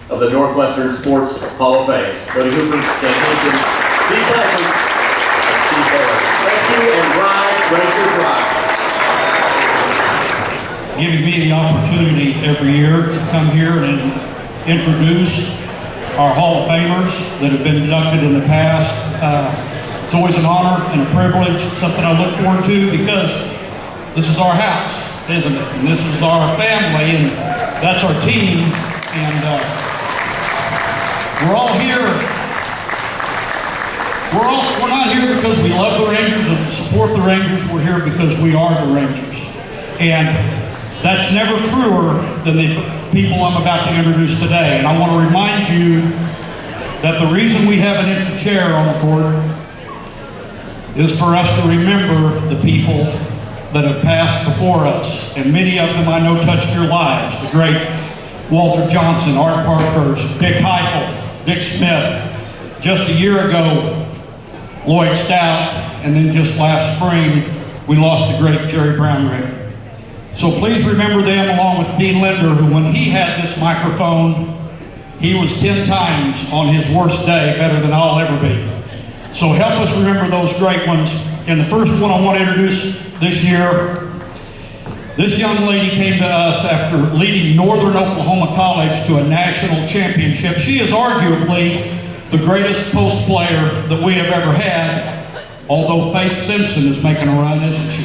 of the Northwestern Sports Hall of Fame. Cody Hooper, Stan Hansen, Steve Byford, and Steve Barrows. Thank you, and ride Rangers Rock. Giving me the opportunity every year to come here and introduce our Hall of Famers that have been inducted in the past. It's always an honor and a privilege, something I look forward to because this is our house, isn't it? And this is our family, and that's our team. And we're all here. We're not here because we love the Rangers or support the Rangers. We're here because we are the Rangers. And that's never truer than the people I'm about to introduce today. And I want to remind you that the reason we have an empty chair on the court is for us to remember the people that have passed before us. And many of them I know touched your lives. The great Walter Johnson, Art Parkhurst, Dick Heifel, Dick Smith. Just a year ago, Lloyd Stout, and then just last spring, we lost the great Jerry Brownrick. So please remember them along with Dean Linder, who when he had this microphone, he was 10 times on his worst day better than I'll ever be. So help us remember those great ones. And the first one I want to introduce this year, this young lady came to us after leading Northern Oklahoma College to a national championship. She is arguably the greatest post player that we have ever had, although Faith Simpson is making a run, isn't she?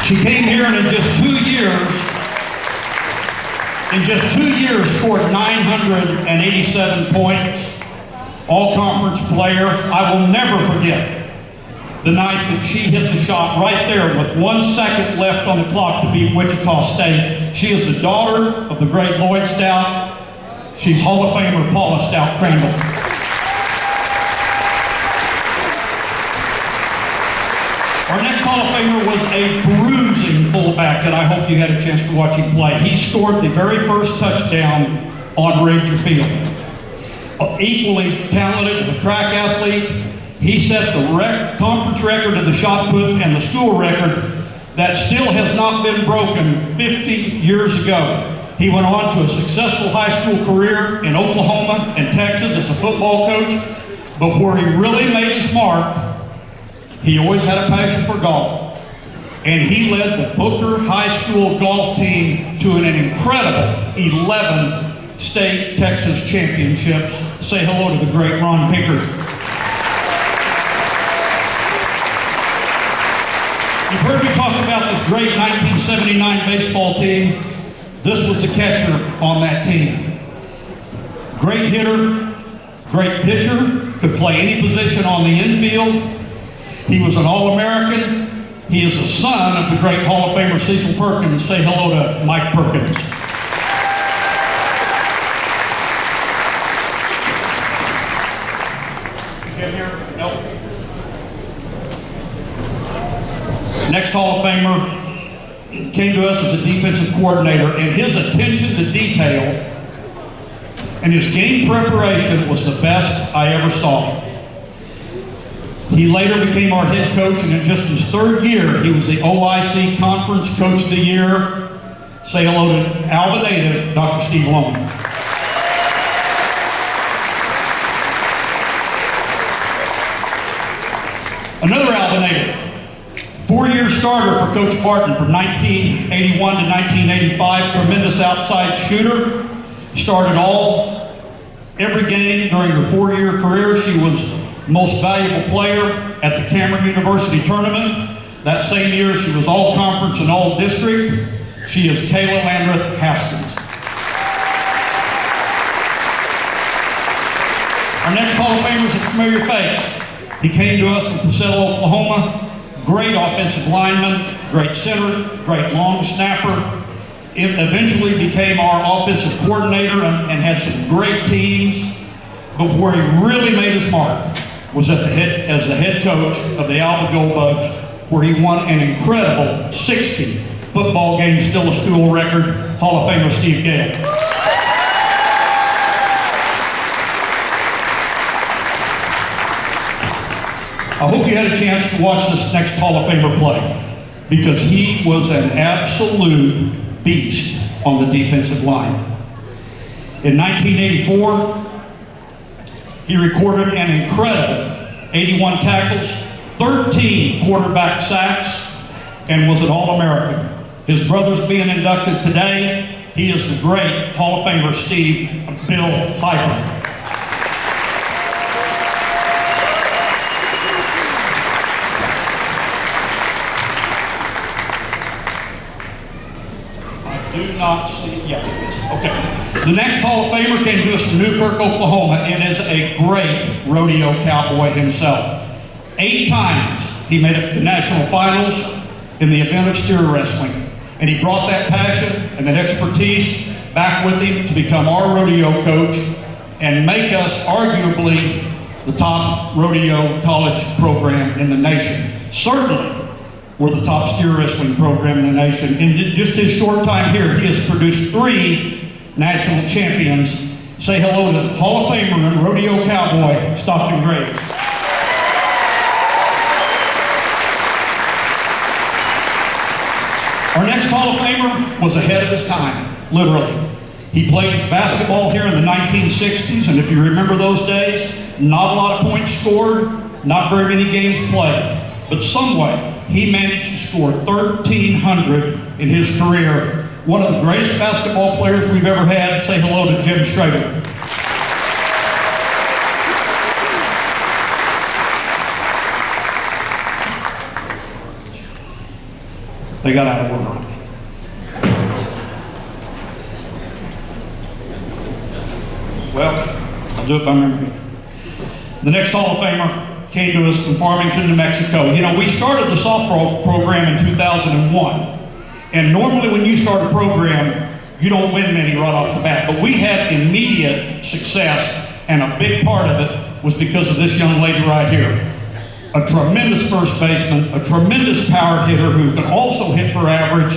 She came here and in just 2 years scored 987 points, all-conference player. I will never forget the night that she hit the shot right there with 1 second left on the clock to beat Wichita State. She is the daughter of the great Lloyd Stout. She's Hall of Famer Paula Stout Crandall. Our next Hall of Famer was a bruising fullback that I hope you had a chance to watch him play. He scored the very first touchdown on Ranger Field. Equally talented as a track athlete, he set the conference record of the shot put and the school record that still has not been broken 50 years ago. He went on to a successful high school career in Oklahoma and Texas as a football coach, but where he really made his mark, he always had a passion for golf. And he led the Booker High School golf team to an incredible 11 state Texas championships. Say hello to the great Ron Pickard. You've heard me talk about this great 1979 baseball team. This was the catcher on that team. Great hitter, great pitcher, could play any position on the infield. He was an All-American. He is the son of the great Hall of Famer Cecil Perkins. Say hello to Mike Perkins. Nope. Next Hall of Famer came to us as a defensive coordinator, and his attention to detail and his game preparation was the best I ever saw. He later became our head coach, and in just his 3rd year, he was the OIC Conference Coach of the Year. Say hello to Alva native, Dr. Steve Loman. Another Alva native, 4-year starter for Coach Barton from 1981 to 1985, tremendous outside shooter. Started every game during her 4-year career. She was most valuable player at the Cameron University tournament. That same year, she was all conference and all district. She is Kayla Landreth Haskins. Our next Hall of Famer is a familiar face. He came to us from Percefull, Oklahoma. Great offensive lineman, great center, great long snapper. It eventually became our offensive coordinator and had some great teams. But where he really made his mark was as the head coach of the Alva Gold Bugs where he won an incredible 60 football games, still a school record. Hall of Famer Steve Gale. I hope you had a chance to watch this next Hall of Famer play, because he was an absolute beast on the defensive line. In 1984, he recorded an incredible 81 tackles, 13 quarterback sacks, and was an All-American. His brother's being inducted today. He is the great Hall of Famer Bill Byford. Do not see, yes, okay. The next Hall of Famer came to us from Newkirk, Oklahoma, and is a great rodeo cowboy himself. 8 times he made it to the national finals in the event of steer wrestling. And he brought that passion and that expertise back with him to become our rodeo coach and make us arguably the top rodeo college program in the nation. Certainly, we're the top steer wrestling program in the nation. In just his short time here, he has produced 3 national champions. Say hello to Hall of Famer and rodeo cowboy, Stockton Graves. Our next Hall of Famer was ahead of his time, literally. He played basketball here in the 1960s, and if you remember those days, not a lot of points scored, not very many games played. But some way, he managed to score 1,300 in his career. One of the greatest basketball players we've ever had. Say hello to Jim Schrader. They got out of order. Well, I'll do it by memory. The next Hall of Famer came to us from Farmington, New Mexico. You know, we started the softball program in 2001. And normally when you start a program, you don't win many right off the bat. But we had immediate success, and a big part of it was because of this young lady right here. A tremendous first baseman, a tremendous power hitter who could also hit for average,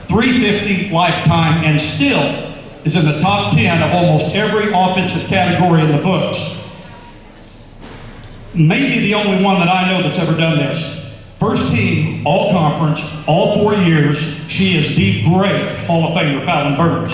350 lifetime, and still is in the top 10 of almost every offensive category in the books. Maybe the only one that I know that's ever done this. First team, all conference, all 4 years. She is the great Hall of Famer, Fallon Burns.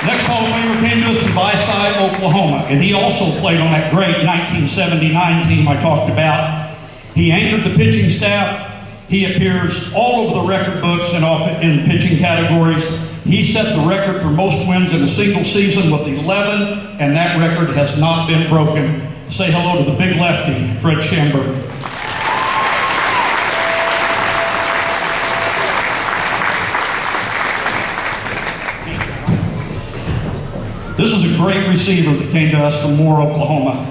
Next Hall of Famer came to us from Byford, Oklahoma, and he also played on that great 1979 team I talked about. He anchored the pitching staff. He appears all over the record books in pitching categories. He set the record for most wins in a single season with 11, and that record has not been broken. Say hello to the big lefty, Fred Schamberg. This is a great receiver that came to us from Moore, Oklahoma.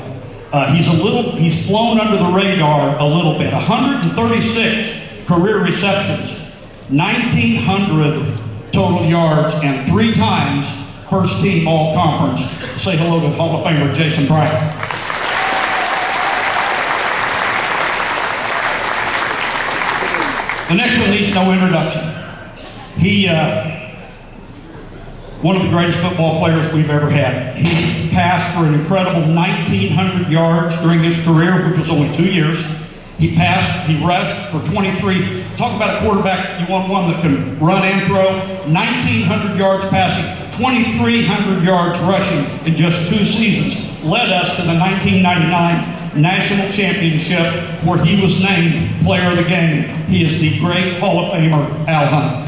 He's flown under the radar a little bit. 136 career receptions, 1,900 total yards, and 3 times first team all conference. Say hello to Hall of Famer Jason Bryant. The next one needs no introduction. He, one of the greatest football players we've ever had. He passed for an incredible 1,900 yards during his career, which was only 2 years. He rushed for 23. Talk about a quarterback, you want one that can run and throw. 1,900 yards passing, 2,300 yards rushing in just 2 seasons. Led us to the 1999 National Championship, where he was named Player of the Game. He is the great Hall of Famer, Al Hunt.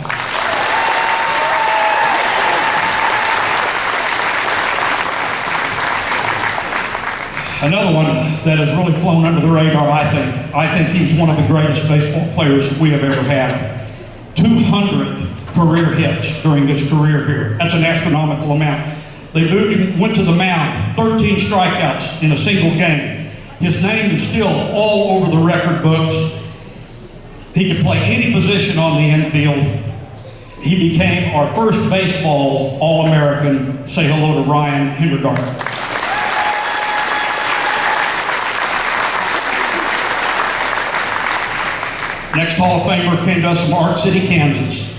Another one that has really flown under the radar, I think he's one of the greatest baseball players we have ever had. 200 career hits during his career here. That's an astronomical amount. They moved him, went to the mound, 13 strikeouts in a single game. His name is still all over the record books. He could play any position on the infield. He became our first baseball All-American. Say hello to Ryan Hindergarten. Next Hall of Famer came to us from Art City, Kansas,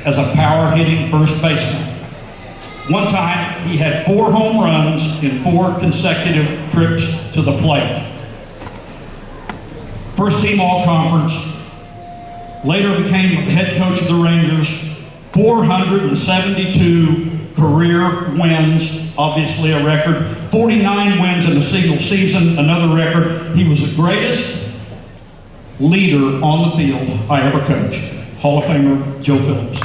as a power-hitting first baseman. One time, he had 4 home runs in 4 consecutive trips to the plate. First team All-Conference, later became the head coach of the Rangers, 472 career wins, obviously a record, 49 wins in a single season, another record. He was the greatest leader on the field I ever coached. Hall of Famer Joe Phillips.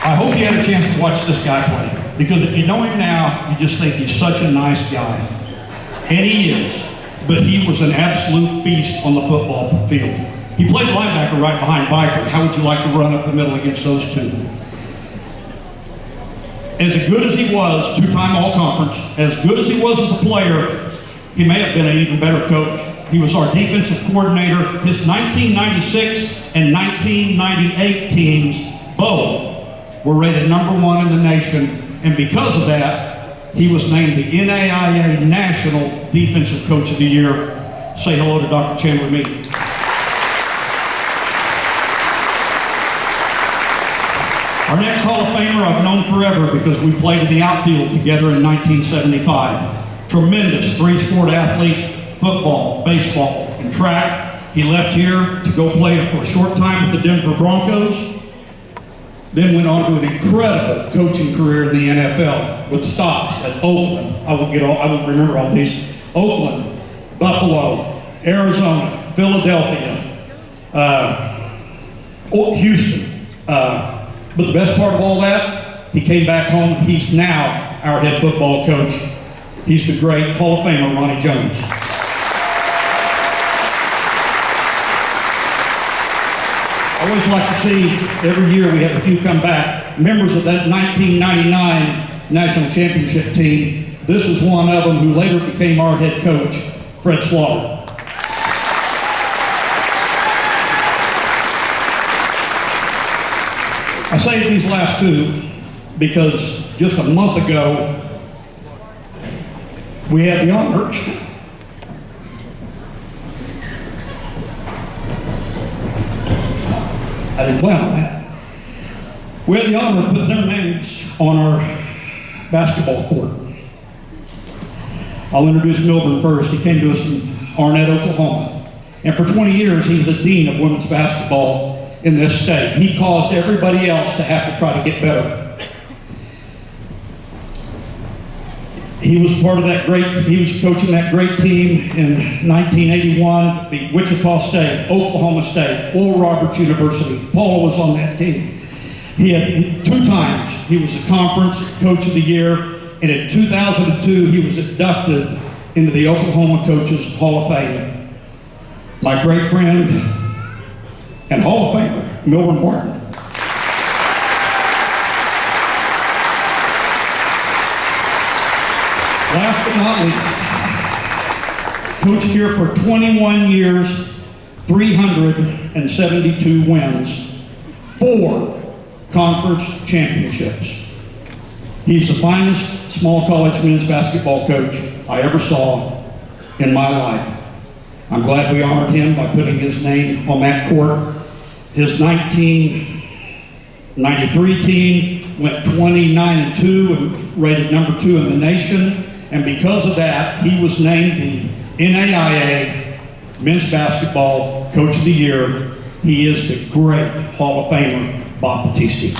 I hope you had a chance to watch this guy play, because if you know him now, you just think he's such a nice guy. And he is, but he was an absolute beast on the football field. He played linebacker right behind Byford. How would you like to run up the middle against those two? As good as he was, 2-time All-Conference, as good as he was as a player, he may have been an even better coach. He was our defensive coordinator. His 1996 and 1998 teams, both, were rated #1 in the nation, and because of that, he was named the NAIA National Defensive Coach of the Year. Say hello to Dr. Chandler Mead. Our next Hall of Famer I've known forever because we played in the outfield together in 1975. Tremendous 3-sport athlete, football, baseball, and track. He left here to go play for a short time with the Denver Broncos, then went on to an incredible coaching career in the NFL with stops at Oakland. I won't remember all these. Oakland, Buffalo, Arizona, Philadelphia, Houston. But the best part of all that, he came back home. He's now our head football coach. He's the great Hall of Famer, Ronnie Jones. I always like to see, every year we have a few come back, members of that 1999 National Championship team. This is one of them who later became our head coach, Fred Slaughter. I saved these last two because just a month ago, we had the honor I didn't plan on that. We had the honor of putting their names on our basketball court. I'll introduce Milburn first. He came to us from Arnett, Oklahoma. And for 20 years, he was the dean of women's basketball in this state. He caused everybody else to have to try to get better. He was part of that he was coaching that great team in 1981, beat Wichita State, Oklahoma State, Oral Roberts University. Paul was on that team. He had 2 times, he was the conference coach of the year, and in 2002, he was inducted into the Oklahoma Coaches Hall of Fame. My great friend and Hall of Famer, Milburn Martin. Last but not least, coached here for 21 years, 372 wins, 4 conference championships. He's the finest small college men's basketball coach I ever saw in my life. I'm glad we honored him by putting his name on that court. His 1993 team went 29-2 and rated #2 in the nation. And because of that, he was named the NAIA Men's Basketball Coach of the Year. He is the great Hall of Famer, Bob Battisti.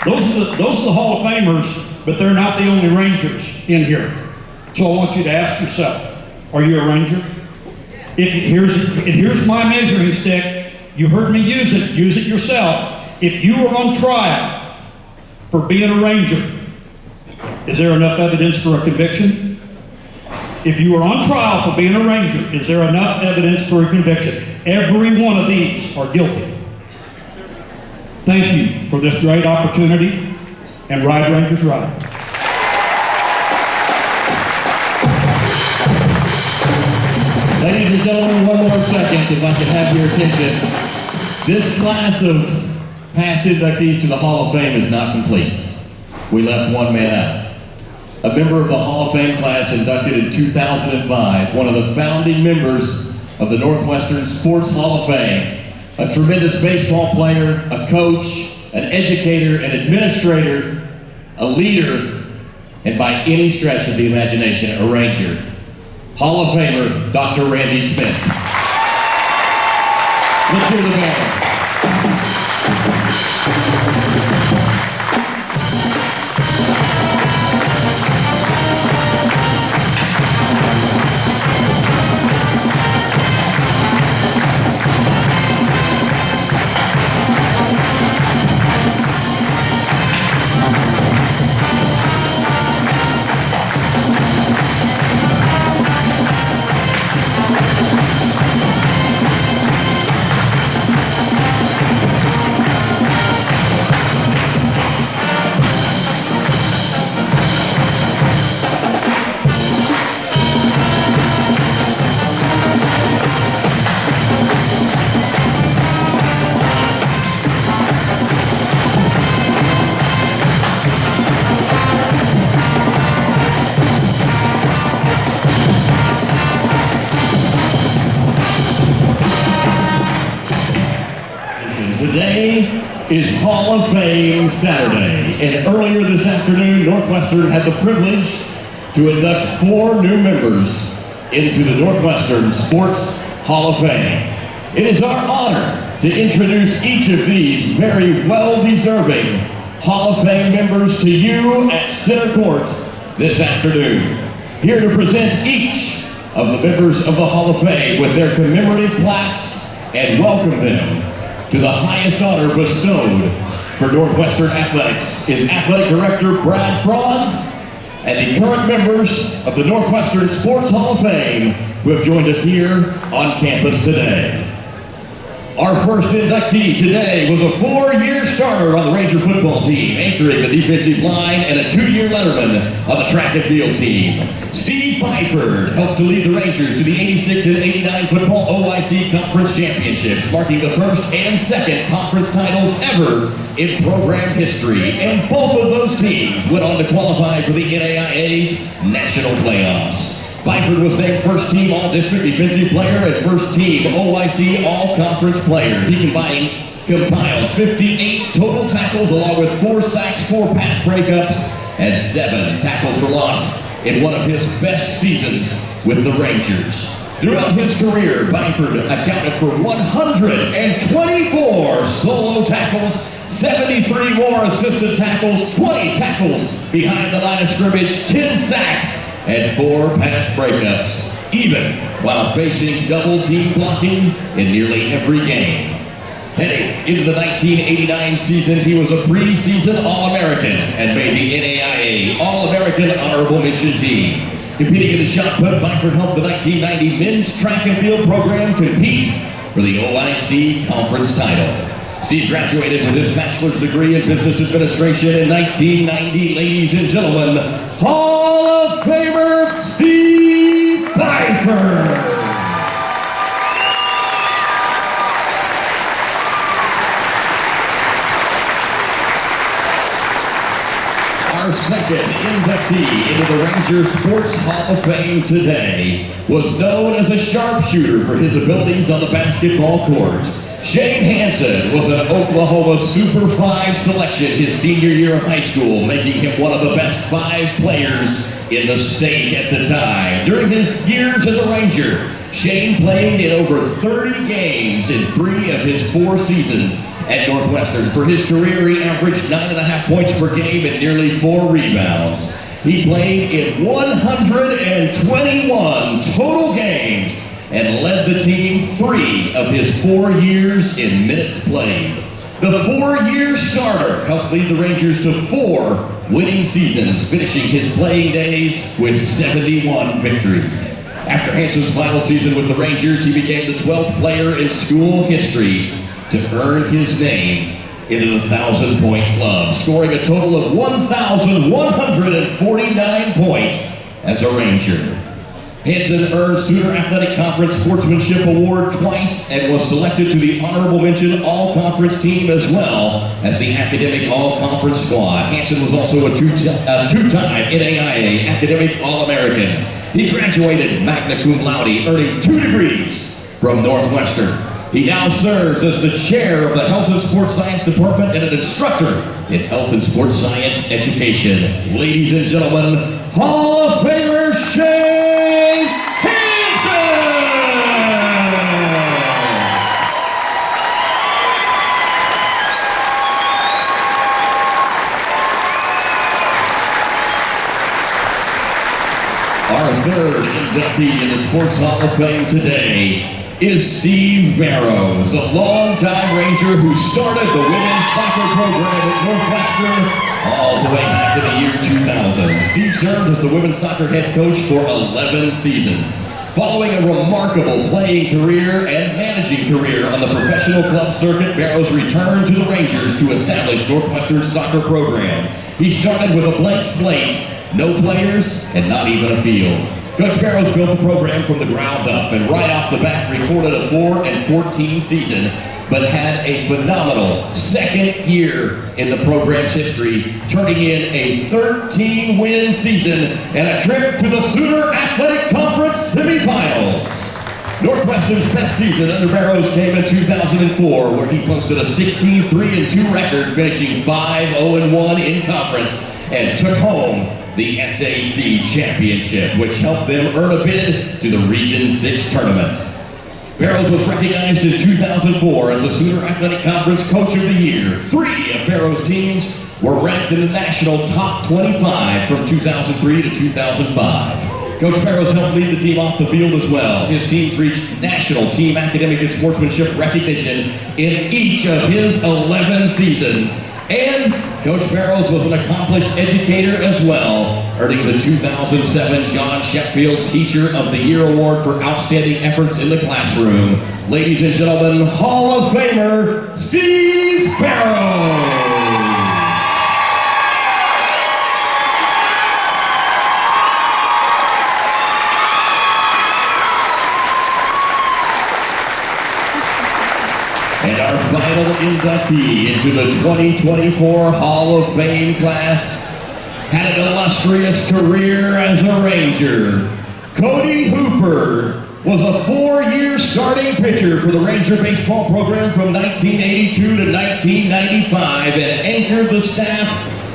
Those are the Hall of Famers, but they're not the only Rangers in here. So I want you to ask yourself, are you a Ranger? Here's my measuring stick. You heard me use it yourself. If you were on trial for being a Ranger, is there enough evidence for a conviction? If you were on trial for being a Ranger, is there enough evidence for a conviction? Every one of these are guilty. Thank you for this great opportunity, and ride Rangers ride. Ladies and gentlemen, one more second if I can have your attention. This class of past inductees to the Hall of Fame is not complete. We left one man out. A member of the Hall of Fame class inducted in 2005, one of the founding members of the Northwestern Sports Hall of Fame, a tremendous baseball player, a coach, an educator, an administrator, a leader, and by any stretch of the imagination, a Ranger. Hall of Famer, Dr. Randy Smith. Let's hear the band. Today is Hall of Fame Saturday, and earlier this afternoon, Northwestern had the privilege to induct 4 new members into the Northwestern Sports Hall of Fame. It is our honor to introduce each of these very well-deserving Hall of Fame members to you at Center Court this afternoon. Here to present each of the members of the Hall of Fame with their commemorative plaques and welcome them to the highest honor bestowed for Northwestern Athletics is Athletic Director Brad Franz and the current members of the Northwestern Sports Hall of Fame who have joined us here on campus today. Our first inductee today was a 4-year starter on the Ranger football team, anchoring the defensive line, and a 2-year letterman on the track and field team. Steve Byford helped to lead the Rangers to the 86 and 89 football OIC Conference Championships, marking the first and second conference titles ever in program history. And both of those teams went on to qualify for the NAIA's national playoffs. Byford was named first team all-district defensive player and first team OIC all-conference player. He compiled 58 total tackles along with 4 sacks, 4 pass breakups, and 7 tackles for loss in one of his best seasons with the Rangers. Throughout his career, Byford accounted for 124 solo tackles, 73 more assisted tackles, 20 tackles behind the line of scrimmage, 10 sacks, and 4 pass breakups, even while facing double team blocking in nearly every game. Heading into the 1989 season, he was a preseason All-American and made the NAIA All-American Honorable Mention team. Competing in the shot put, Byford helped the 1990 men's track and field program compete for the OIC conference title. Steve graduated with his bachelor's degree in business administration in 1990. Ladies and gentlemen, Hall of Famer Steve Byford. Our second inductee into the Ranger Sports Hall of Fame today was known as a sharpshooter for his abilities on the basketball court. Shane Hansen was an Oklahoma Super 5 selection his senior year of high school, making him one of the best 5 players in the state at the time. During his years as a Ranger, Shane played in over 30 games in 3 of his 4 seasons at Northwestern. For his career, he averaged 9.5 points per game and nearly 4 rebounds. He played in 121 total games and led the team 3 of his 4 years in minutes played. The 4-year starter helped lead the Rangers to 4 winning seasons, finishing his playing days with 71 victories. After Hansen's final season with the Rangers, he became the 12th player in school history to earn his name into the 1,000-point club, scoring a total of 1,149 points as a Ranger. Hansen earned Student Athletic Conference Sportsmanship Award twice and was selected to the Honorable Mention All-Conference team as well as the Academic All-Conference squad. Hansen was also a two-time NAIA Academic All-American. He graduated magna cum laude, earning 2 degrees from Northwestern. He now serves as the chair of the Health and Sports Science Department and an instructor in Health and Sports Science Education. Ladies and gentlemen, Hall of Famer Shane Hansen! Our third inductee in the Sports Hall of Fame today is Steve Barrows, a longtime Ranger who started the women's soccer program at Northwestern all the way back to the year 2000. Steve served as the women's soccer head coach for 11 seasons. Following a remarkable playing career and managing career on the professional club circuit, Barrows returned to the Rangers to establish Northwestern's soccer program. He started with a blank slate, no players, and not even a field. Coach Barrows built the program from the ground up and right off the bat recorded a 4-14 season, but had a phenomenal second year in the program's history, turning in a 13-win season and a trip to the Sooner Athletic Conference semifinals. Northwestern's best season under Barrows came in 2004, where he posted a 16-3-2 record, finishing 5-0-1 in conference, and took home the SAC Championship, which helped them earn a bid to the Region 6 tournament. Barrows was recognized in 2004 as the Sooner Athletic Conference Coach of the Year. 3 of Barrows' teams were ranked in the national top 25 from 2003 to 2005. Coach Barrows helped lead the team off the field as well. His teams reached national team academic and sportsmanship recognition in each of his 11 seasons. And Coach Barrows was an accomplished educator as well, earning the 2007 John Sheffield Teacher of the Year Award for outstanding efforts in the classroom. Ladies and gentlemen, Hall of Famer, Steve Barrows! And our final inductee into the 2024 Hall of Fame class had an illustrious career as a Ranger. Cody Hooper was a 4-year starting pitcher for the Ranger baseball program from 1982 to 1995 and anchored the staff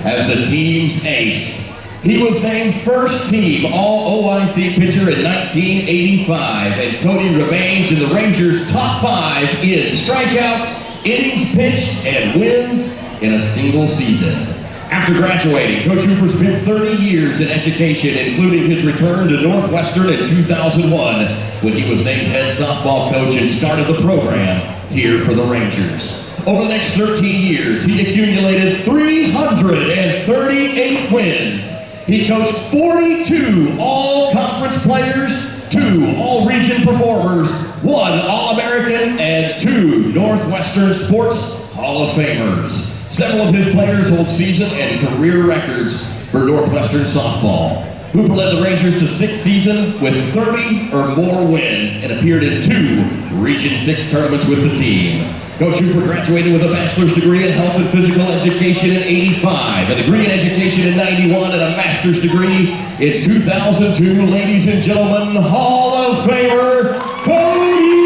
as the team's ace. He was named first team All-OIC pitcher in 1985, and Cody remains in the Rangers' top 5 in strikeouts, innings pitched, and wins in a single season. After graduating, Coach Hooper spent 30 years in education, including his return to Northwestern in 2001, when he was named head softball coach and started the program here for the Rangers. Over the next 13 years, he accumulated 338 wins. He coached 42 all-conference players, 2 all-region performers, 1 All-American, and 2 Northwestern Sports Hall of Famers. Several of his players hold season and career records for Northwestern softball. Hooper led the Rangers to 6th season with 30 or more wins and appeared in 2 Region 6 tournaments with the team. Coach Hooper graduated with a bachelor's degree in health and physical education in '85, a degree in education in '91, and a master's degree in 2002. Ladies and gentlemen, Hall of Famer, Cody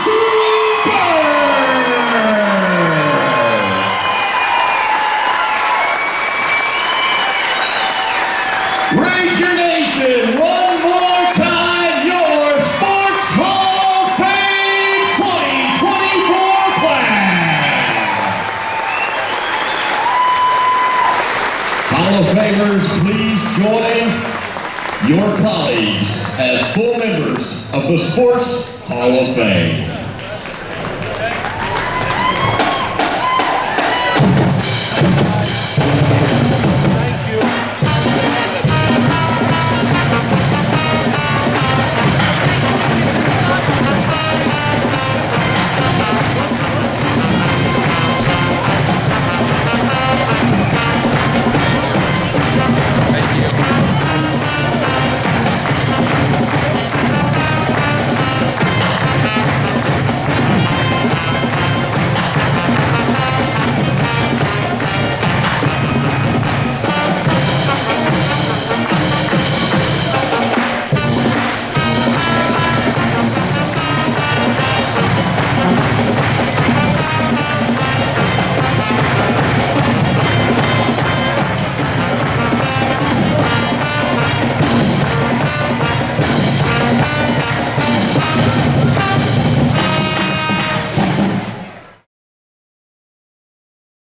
Hooper! Ranger Nation, one more time, your Sports Hall of Fame 2024 class. Hall of Famers, please join your colleagues as full members of the Sports Hall of Fame.